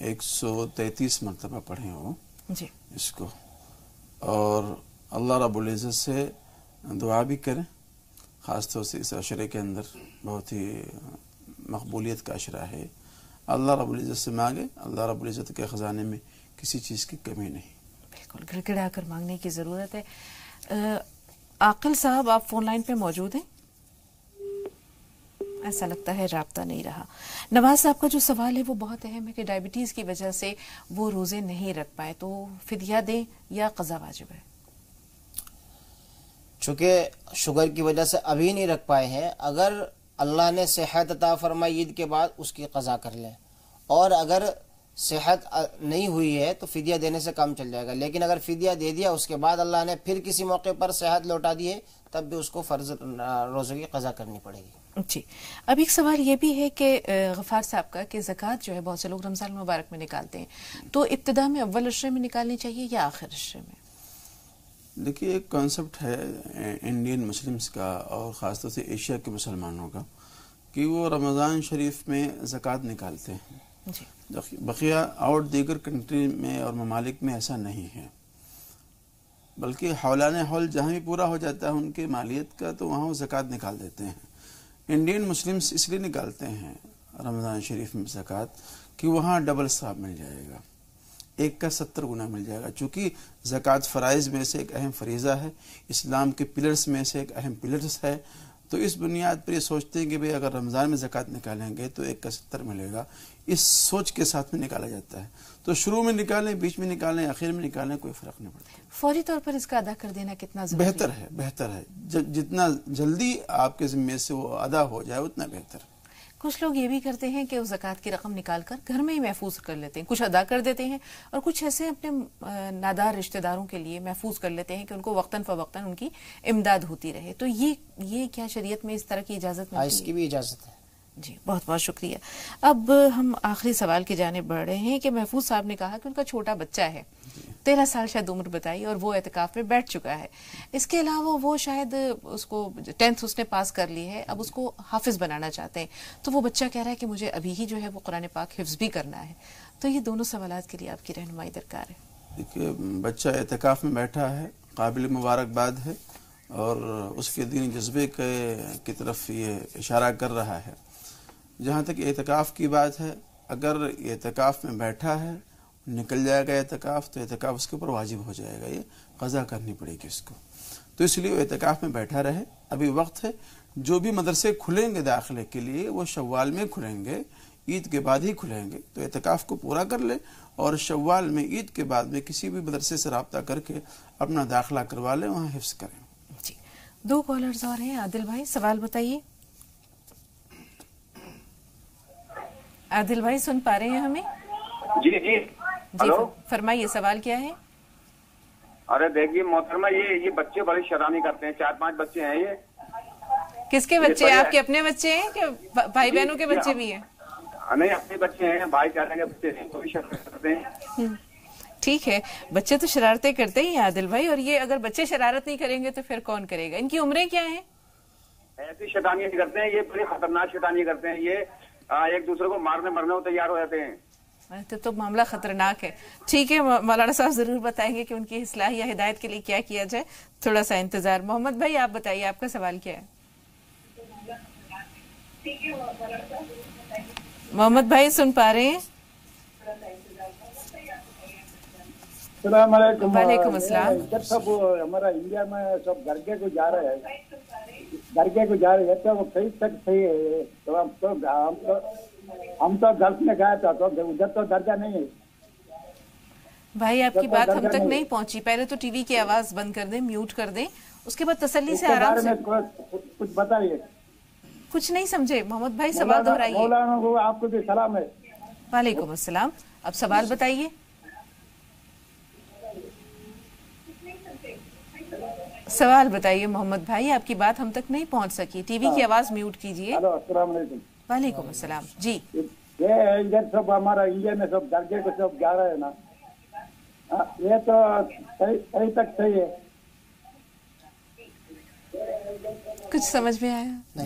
133 مرتبہ پڑھے ہو جی اس کو، اور اللہ رب العزت سے دعا بھی کریں، خاص طور سے اس عشرے کے اندر بہت ہی مقبولیت کا عشرہ ہے. اللہ رب العزت سے مانگے، اللہ رب العزت کے خزانے میں کسی چیز کی کمی نہیں. بالکل، گڑ گڑا کر مانگنے کی ضرورت ہے. عاقل صاحب آپ فون لائن پہ موجود ہیں؟ ایسا لگتا ہے رابطہ نہیں رہا. نواز صاحب کا جو سوال ہے وہ بہت اہم ہے کہ ڈائبٹیز کی وجہ سے وہ روزے نہیں رکھ پائے، تو فدیہ دیں یا قضا واجب ہے؟ چونکہ شوگر کی وجہ سے ابھی نہیں رکھ پائے ہیں، اگر اللہ نے صحت عطا فرمائی عید کے بعد اس کی قضا کر لیں، اور اگر صحت نہیں ہوئی ہے تو فدیہ دینے سے کام چل جائے گا، لیکن اگر فدیہ دے دیا اس کے بعد اللہ نے پھر کسی موقع پر صحت لوٹا دی ہے تب بھی اس کو فرض روزے کی قضا کرنی پڑے گی۔ جی، اب ایک سوال یہ بھی ہے کہ غفار صاحب کا کہ زکوٰۃ جو ہے بہت سے لوگ رمضان المبارک میں نکالتے ہیں، تو ابتدا میں اول عشرے میں نکالنی چاہیے یا آخر عشرے میں؟ دیکھیے، ایک کانسیپٹ ہے انڈین مسلمز کا اور خاص طور سے ایشیا کے مسلمانوں کا کہ وہ رمضان شریف میں زکوٰۃ نکالتے ہیں۔ بقیہ اور دیگر کنٹری میں اور ممالک میں ایسا نہیں ہے، بلکہ حولان حول جہاں بھی پورا ہو جاتا ہے ان کے مالیت کا تو وہاں وہ زکوٰۃ نکال دیتے ہیں۔ انڈین مسلمز اس لیے نکالتے ہیں رمضان شریف میں زکوٰۃ کہ وہاں ڈبل ثواب مل جائے گا، 1 کا 70 گنا مل جائے گا، چونکہ زکوٰۃ فرائض میں سے ایک اہم فریضہ ہے، اسلام کے پلرز میں سے ایک اہم پلرز ہے، تو اس بنیاد پر یہ سوچتے ہیں کہ بھئی اگر رمضان میں زکوٰۃ نکالیں گے تو 1 کا 70 ملے گا، اس سوچ کے ساتھ میں نکالا جاتا ہے۔ تو شروع میں نکالیں، بیچ میں نکالیں، آخر میں نکالیں، کوئی فرق نہیں پڑتا۔ فوری طور پر اس کا ادا کر دینا کتنا ضروری ہے؟ بہتر ہے، جتنا جلدی آپ کے ذمے سے وہ ادا ہو جائے اتنا بہتر۔ کچھ لوگ یہ بھی کرتے ہیں کہ وہ زکوٰۃ کی رقم نکال کر گھر میں ہی محفوظ کر لیتے ہیں، کچھ ادا کر دیتے ہیں اور کچھ ایسے اپنے نادار رشتہ داروں کے لیے محفوظ کر لیتے ہیں کہ ان کو وقتاً فوقتاً ان کی امداد ہوتی رہے، تو یہ کیا شریعت میں اس طرح کی اجازت ملتی ہے؟ اس کی بھی اجازت ہے۔ جی، بہت بہت شکریہ۔ اب ہم آخری سوال کی جانب بڑھ رہے ہیں کہ محفوظ صاحب نے کہا کہ ان کا چھوٹا بچہ ہے، 13 سال شاید عمر بتائی، اور وہ اعتکاف میں بیٹھ چکا ہے، اس کے علاوہ وہ شاید اس کو 10th اس نے پاس کر لی ہے، اب اس کو حافظ بنانا چاہتے ہیں، تو وہ بچہ کہہ رہا ہے کہ مجھے ابھی ہی جو ہے وہ قرآن پاک حفظ بھی کرنا ہے، تو یہ دونوں سوالات کے لیے آپ کی رہنمائی درکار ہے۔ دیکھیے، بچہ اعتکاف میں بیٹھا ہے، قابل مبارکباد ہے، اور اس کے دینی جذبے کی طرف یہ اشارہ کر رہا ہے۔ جہاں تک اعتکاف کی بات ہے، اگر اعتکاف میں بیٹھا ہے، نکل جائے گا اعتکاف، تو اعتکاف اس کے اوپر واجب ہو جائے گا، یہ قضا کرنی پڑے گی اس کو، تو اس لیے وہ اعتکاف میں بیٹھا رہے، ابھی وقت ہے۔ جو بھی مدرسے کھلیں گے داخلے کے لیے وہ شوال میں کھلیں گے، عید کے بعد ہی کھلیں گے، تو اعتکاف کو پورا کر لے اور شوال میں عید کے بعد میں کسی بھی مدرسے سے رابطہ کر کے اپنا داخلہ کروا لیں، وہاں حفظ کریں۔ جی، 2 کالرز اور ہیں۔ عادل بھائی سوال بتائیے۔ عادل بھائی سن پا رہے ہیں ہمیں؟ جی ہلو، فرمائیے، سوال کیا ہے؟ ارے دیکھیے محترمہ، یہ بچے بڑی شیطانی کرتے ہیں، 4-5 بچے ہیں۔ یہ کس کے بچے؟ آپ کے اپنے بچے ہیں کہ بھائی بہنوں کے بچے بھی ہیں؟ نہیں، اپنے بچے ہیں، بھائی چاچا کے بچے ہیں، کوئی شرارت کرتے ہیں۔ ٹھیک ہے، بچے تو شرارتیں کرتے ہی ہیں عادل بھائی، اور یہ اگر بچے شرارت نہیں کریں گے تو پھر کون کرے گا؟ ان کی عمریں کیا ہیں؟ ایسی شیطانیاں کرتے ہیں، یہ بڑی خطرناک شیطانی کرتے ہیں، یہ ایک دوسرے کو مرنے کو تیار ہو جاتے ہیں۔ تو معاملہ خطرناک ہے۔ ٹھیک ہے، مولانا صاحب ضرور بتائیں گے کہ ان کی اصلاح یا ہدایت کے لیے کیا کیا جائے، تھوڑا سا انتظار۔ محمد بھائی آپ بتائیے، آپ کا سوال کیا ہے؟ محمد بھائی سن پا رہے ہیں؟ السلام علیکم۔ وعلیکم السلام۔ جب سب ہمارا انڈیا میں سب درگاہ کو جا رہے ہیں، تو وہ کئی تک صحیح ہے، تو ہم تو گلف میں گئے تھا، تو ادھر تو درجہ نہیں ہے۔ بھائی آپ کی بات ہم تک نہیں پہنچی، پہلے تو ٹی وی کی آواز بند کر دیں، میوٹ کر دیں، اس کے بعد تسلی سے آرام سے کچھ بتائیے۔ کچھ نہیں سمجھے محمد بھائی، سوال دہرائیے۔ مولانا کو آپ کو بھی سلام ہے۔ وعلیکم السلام، اب سوال بتائیے۔ سوال بتائیے محمد بھائی، آپ کی بات ہم تک نہیں پہنچ سکی، ٹی وی کی آواز میوٹ کیجئے۔ السلام علیکم۔ وعلیکم السلام۔ جی، یہ ادھر سب ہمارا انڈیا میں سب درگاہ کو سب جا رہے ہیں نا، یہ تو صحیح تک صحیح ہے۔ کچھ سمجھ میں آیا؟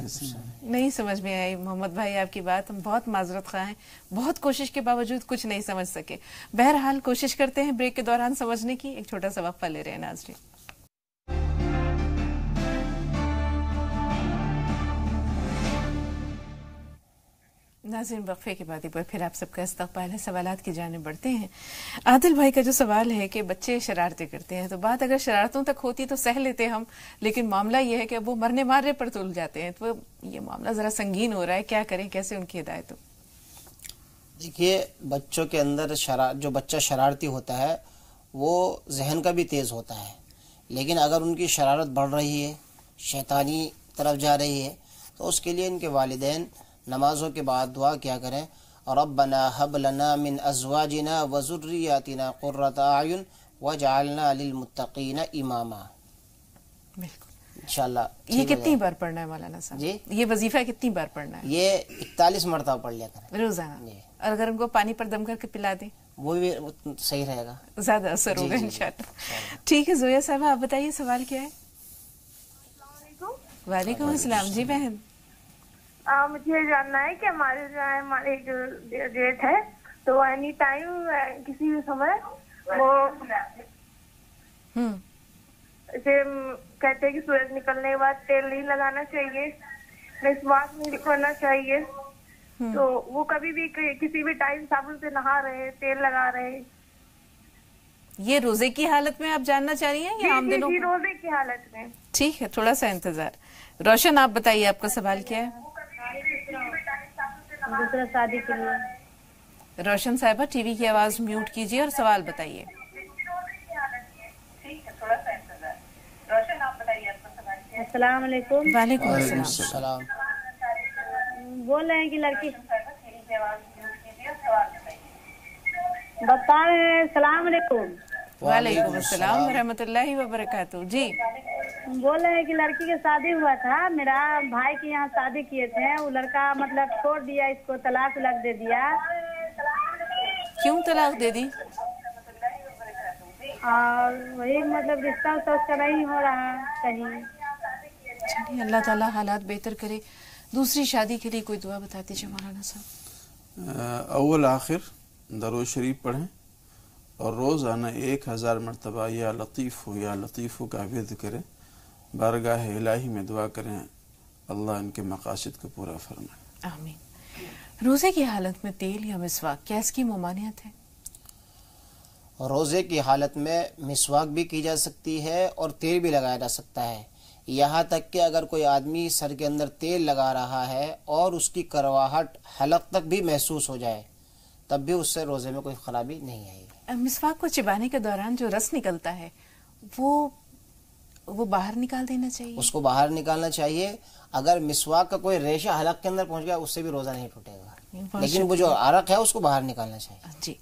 نہیں سمجھ میں آئی محمد بھائی آپ کی بات، ہم بہت معذرت خواہ ہیں، بہت کوشش کے باوجود کچھ نہیں سمجھ سکے۔ بہرحال کوشش کرتے ہیں بریک کے دوران سمجھنے کی، ایک چھوٹا سا وقفہ لے رہے ہیں ناظرین۔ ناظرین، وقفے کے بعد ایک بار پھر آپ سب کا استقبال ہے، سوالات کی جانب بڑھتے ہیں۔ عادل بھائی کا جو سوال ہے کہ بچے شرارتیں کرتے ہیں، تو بات اگر شرارتوں تک ہوتی تو سہ لیتے ہم، لیکن معاملہ یہ ہے کہ اب وہ مرنے مارنے پر تل جاتے ہیں، تو یہ معاملہ ذرا سنگین ہو رہا ہے، کیا کریں، کیسے ان کی ہدایت ہو؟ دیکھیے، بچوں کے اندر جو بچہ شرارتی ہوتا ہے وہ ذہن کا بھی تیز ہوتا ہے، لیکن اگر ان کی شرارت بڑھ رہی ہے، شیطانی طرف جا رہی ہے، تو اس کے لیے ان کے والدین نمازوں کے بعد دعا کیا کریں، ربنا هب لنا من ازواجنا وذرياتنا قرة اعین واجعلنا للمتقین اماما. انشاءاللہ. یہ کتنی بار پڑھنا ہے مولانا صاحب؟ جی یہ وظیفہ کتنی بار پڑھنا ہے؟ یہ 41 مرتبہ پڑھ لیا کریں روزانہ. اور اگر ان کو پانی پر دم کر کے پلا دیں وہ بھی صحیح رہے گا، زیادہ اثر ہوگا انشاءاللہ. ٹھیک ہے زویا صاحبہ، آپ بتائیے سوال کیا ہے؟ وعلیکم السلام. جی بہن، مجھے جاننا ہے کہ ہمارے جو ہے ہمارے جو ڈیٹ ہے تو اینی ٹائم کسی بھی سمے وہ اسے کہتے ہیں کہ سورج نکلنے کے بعد تیل نہیں لگانا چاہیے، مسواک نہیں کرنا چاہیے، تو وہ کبھی بھی کسی بھی ٹائم صابن سے نہا رہے، تیل لگا رہے. یہ روزے کی حالت میں آپ جاننا چاہ رہی ہیں یا عام دنوں؟ جی روزے کی حالت میں. ٹھیک ہے، تھوڑا سا انتظار. روشن آپ بتائیے آپ کا سوال کیا ہے؟ دوسرا شادی کے لیے. روشن صاحبہ ٹی وی کی آواز میوٹ کیجیے اور سوال بتائیے. السلام علیکم. وعلیکم السلام. بول رہے ہیں کہ لڑکی بتا رہے ہیں. السلام علیکم. وعلیکم السلام ورحمۃ اللہ وبرکاتہ. جی بول رہے ہیں کہ لڑکی کی شادی ہوا تھا، میرا بھائی کے یہاں شادی کیے تھے، وہ لڑکا مطلب چھوڑ دیا، اس کو طلاق دے دیا. کیوں طلاق دے دی؟ اور وہی مطلب رشتہ اس کا نہیں ہو رہا کہیں. چلیے اللہ تعالیٰ حالات بہتر کرے. دوسری شادی کے لیے کوئی دعا بتا دیجیے مولانا صاحب. اول آخر درود شریف پڑھیں اور روزانہ 1000 مرتبہ یا لطیف ہو یا لطیف ہو کا ورد کریں. بارگاہ الہی میں دعا کریں اللہ ان کے مقاصد کو پورا فرمائے. آمین. روزے کی حالت میں تیل یا مسواک کیا اس کی ممانعت ہے؟ روزے کی حالت میں مسواک بھی کی جا سکتی ہے اور تیل بھی لگایا جا سکتا ہے. یہاں تک کہ اگر کوئی آدمی سر کے اندر تیل لگا رہا ہے اور اس کی کرواہٹ حلق تک بھی محسوس ہو جائے تب بھی اس سے روزے میں کوئی خرابی نہیں آئے گی. مسواک کو چبانے کے دوران جو رس نکلتا ہے وہ باہر نکال دینا چاہیے، اس کو باہر نکالنا چاہیے. اگر مسواک کا کوئی ریشہ حلق کے اندر پہنچ گیا اس سے بھی روزہ نہیں ٹوٹے گا، لیکن وہ جو عرق ہے اس کو باہر نکالنا چاہیے. جی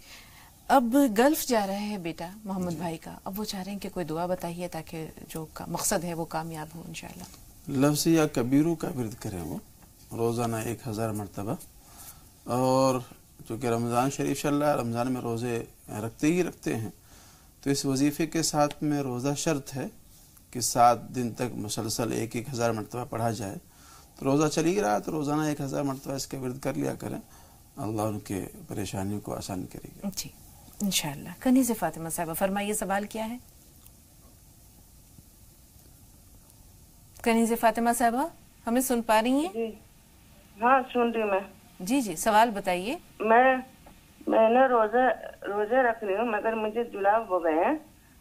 اب گلف جا رہا ہے بیٹا محمد بھائی کا، اب وہ چاہ رہے ہیں کہ کوئی دعا بتائیے تاکہ جو مقصد ہے وہ کامیاب ہو انشاءاللہ. لفظ یا کبیرو کا ورد کریں وہ روزانہ 1000 مرتبہ. اور چونکہ رمضان شریف چل رہا ہے، رمضان میں روزے رکھتے ہیں، تو اس وظیفے کے ساتھ میں روزہ شرط ہے کہ 7 دن تک مسلسل 1000 مرتبہ پڑھا جائے. تو روزہ چل ہی رہا ہے تو روزانہ 1000 مرتبہ اس کا ورد کر لیا کریں، اللہ ان کے پریشانیوں کو آسان کرے گا. جی انشاءاللہ. کنیز فاطمہ صاحبہ فرمائیے سوال کیا ہے؟ کنیز فاطمہ صاحبہ ہمیں سن پا رہی ہیں؟ جی ہاں سن رہی ہوں میں. جی سوال بتائیے. میں نے روزے رکھ رہی ہوں مگر مجھے جلاب ہو گئے ہیں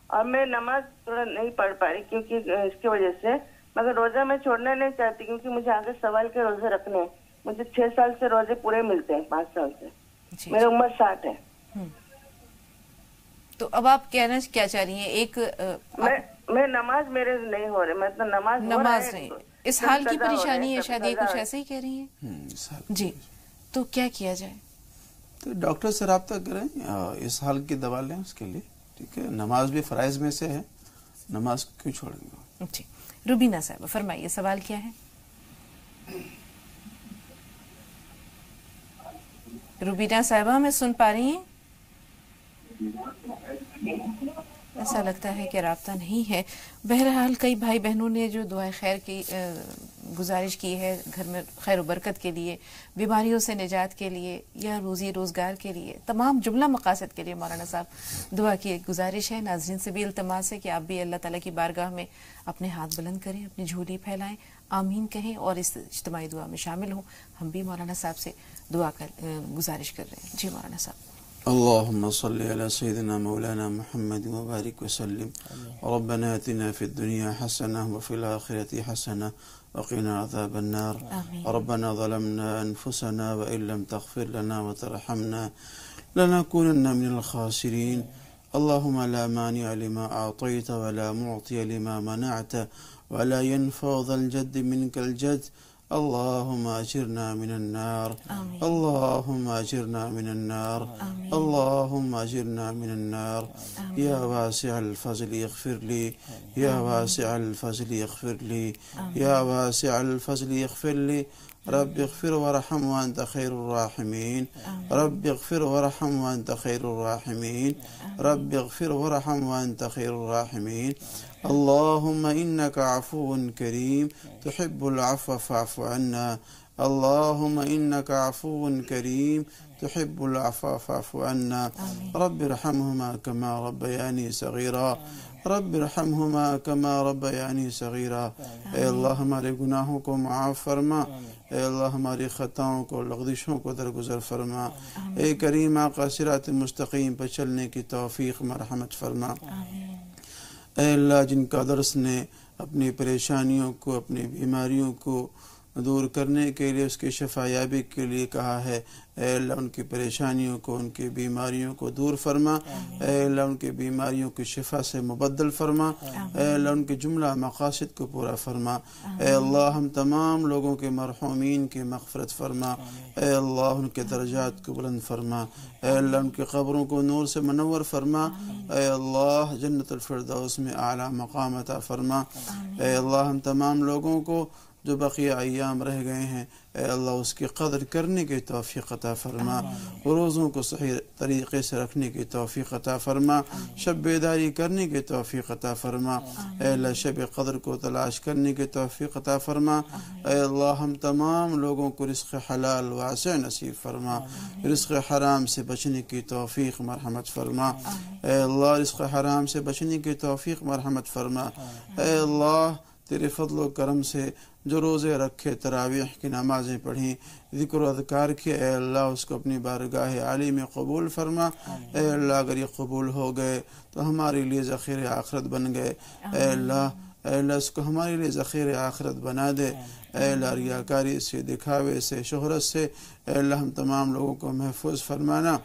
اور میں نماز تھوڑا نہیں پڑھ پا رہی کیونکہ اس کی وجہ سے، مگر روزہ میں چھوڑنا نہیں چاہتی کیونکہ مجھے آگے سوال کے روزے رکھنے ہیں. مجھے 6 سال سے روزے پورے ملتے ہیں، 5 سال سے. میری عمر 60 ہے. تو اب آپ کہنا کیا چاہ رہی ہیں؟ ایک میں نماز میرے نہیں ہو رہے، مطلب نماز نہیں. اس حال کی پریشانی ہے شاید یہ کچھ ایسے ہی کہہ رہی ہیں؟ جی تو کیا کیا جائے؟ تو ڈاکٹر سے رابطہ کریں، اس حال کی دوا لیں اس کے لیے. ٹھیک ہے، نماز بھی فرائض میں سے ہے، نماز کیوں چھوڑیں گے. جی روبینہ صاحب فرمائیے سوال کیا ہے؟ روبینہ صاحبہ ہمیں سن پا رہی ہیں؟ ایسا لگتا ہے کہ رابطہ نہیں ہے. بہرحال کئی بھائی بہنوں نے جو دعائے خیر کی گزارش کی ہے گھر میں خیر و برکت کے لیے، بیماریوں سے نجات کے لیے یا روزی روزگار کے لیے، تمام جملہ مقاصد کے لیے مولانا صاحب دعا کی ایک گزارش ہے. ناظرین سے بھی التماس ہے کہ آپ بھی اللہ تعالیٰ کی بارگاہ میں اپنے ہاتھ بلند کریں، اپنی جھولی پھیلائیں، آمین کہیں اور اس اجتماعی دعا میں شامل ہوں. ہم بھی مولانا صاحب سے دعا گزارش کر رہے ہیں. جی مولانا صاحب. اللهم صل على سيدنا مولانا محمد وبارك وسلم. ربنا آتنا في الدنيا حسنة وفي الآخرة حسنة وقنا عذاب النار. ربنا ظلمنا أنفسنا وإن لم تغفر لنا وترحمنا لنكونن من الخاسرين. اللهم لا مانع لما أعطيت ولا معطي لما منعت ولا ينفع ذا الجد منك الجد. اللهم أجرنا من النار. آمين. اللهم أجرنا من النار. آمين. اللهم أجرنا من النار. آمين. يا واسع الفضل اغفر لي. يا واسع الفضل اغفر لي. يا واسع الفضل اغفر لي. رب اغفر وارحم وأنت خير الراحمين. رب اغفر وارحم وأنت خير الراحمين. رب اغفر وارحم وأنت خير الراحمين. اللهم إنك عفو كريم تحب العفو فاعف عنا. اللهم إنك عفو كريم تحب العفو فاعف عنا. رب ارحمهما كما ربياني صغيرا. رب ارحمهما كما ربياني صغیرا. اے اللہ ہمارے گناہوں کو معاف فرما. اے اللہ ہماری خطاؤں کو لغزشوں کو درگزر فرما. اے کریم آقا صراط مستقیم پر چلنے کی توفیق مرحمت فرما. اے اللہ جن کا درس نے اپنی پریشانیوں کو اپنی بیماریوں کو دور کرنے کے لیے اس کی شفا یابی کے لیے کہا ہے، اے اللہ ان کی پریشانیوں کو ان کی بیماریوں کو دور فرما. اے اللہ ان کی بیماریوں کی شفا سے مبدل فرما. اے اللہ ان کے جملہ مقاصد کو پورا فرما. اے اللہ ہم تمام لوگوں کے مرحومین کی مغفرت فرما. اے اللہ ان کے درجات کو بلند فرما. اے اللہ ان کی قبروں کو نور سے منور فرما. اے اللہ جنت الفردوس میں اعلیٰ مقام عطا فرما. اے اللہ ہم تمام لوگوں کو جو بقیہ ایام رہ گئے ہیں، اے اللہ اس کی قدر کرنے کی توفیق عطا فرما. روزوں کو صحیح طریقے سے رکھنے کی توفیق عطا فرما. شب بیداری کرنے کی توفیق عطا فرما. اے اللہ شب قدر کو تلاش کرنے کی توفیق عطا فرما. اے اللہ ہم تمام لوگوں کو رزق حلال واسع نصیب فرما. رزق حرام سے بچنے کی توفیق مرحمت فرما. اے اللہ رزق حرام سے بچنے کی توفیق مرحمت فرما. اے اللہ تیرے فضل و کرم سے جو روزے رکھے، تراویح کی نمازیں پڑھیں، ذکر و اذکار کیے، اے اللہ اس کو اپنی بارگاہ عالی میں قبول فرما. اے اللہ اگر یہ قبول ہو گئے تو ہمارے لیے ذخیر آخرت بن گئے. اے اللہ اس کو ہمارے لیے ذخیر آخرت بنا دے. اے اللہ ریاکاری سے، دکھاوے سے، شہرت سے اے اللہ ہم تمام لوگوں کو محفوظ فرمانا.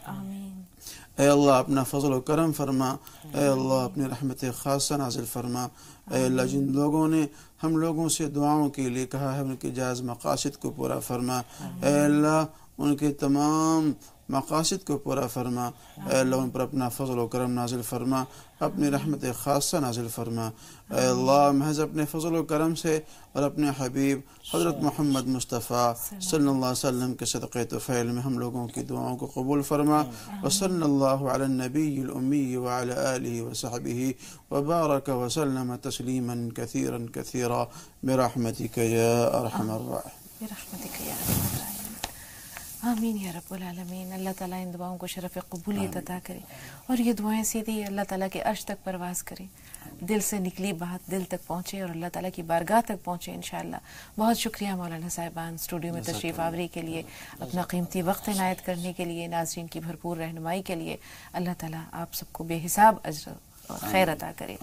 اے اللہ اپنا فضل و کرم فرما. اے اللہ اپنی رحمت خاصہ نازل فرما. اے اللہ جن لوگوں نے ہم لوگوں سے دعاؤں کے لیے کہا ہے ان کے جائز مقاصد کو پورا فرما. اے اللہ ان کے تمام مقاصد کو پورا فرما. اے اللہ ان پر اپنا فضل و کرم نازل فرما، اپنی رحمت خاصہ نازل فرما. اے اللہ محض اپنے فضل و کرم سے اور اپنے حبیب حضرت محمد مصطفیٰ صلی اللہ علیہ وسلم کے صدقے طفیل میں ہم لوگوں کی دعاؤں کو قبول فرما. وصلی اللہ علی النبی الامی وعلی آلہ وصحبہ وبارک وسلم تسلیما کثیرا کثیرا برحمتک یا ارحم الراحمین. برحمتک یا ارحم الراحمین. آمین یا رب العالمین. اللہ تعالیٰ ان دعاؤں کو شرف قبولیت عطا کرے اور یہ دعائیں سیدھی اللہ تعالیٰ کے عرش تک پرواز کریں. دل سے نکلی بات دل تک پہنچے اور اللہ تعالیٰ کی بارگاہ تک پہنچے انشاءاللہ. بہت شکریہ مولانا صاحبان اسٹوڈیو میں تشریف آوری کے لیے، اپنا قیمتی وقت عنایت کرنے کے لیے، ناظرین کی بھرپور رہنمائی کے لیے. اللہ تعالیٰ آپ سب کو بے حساب اجر اور خیر عطا کرے.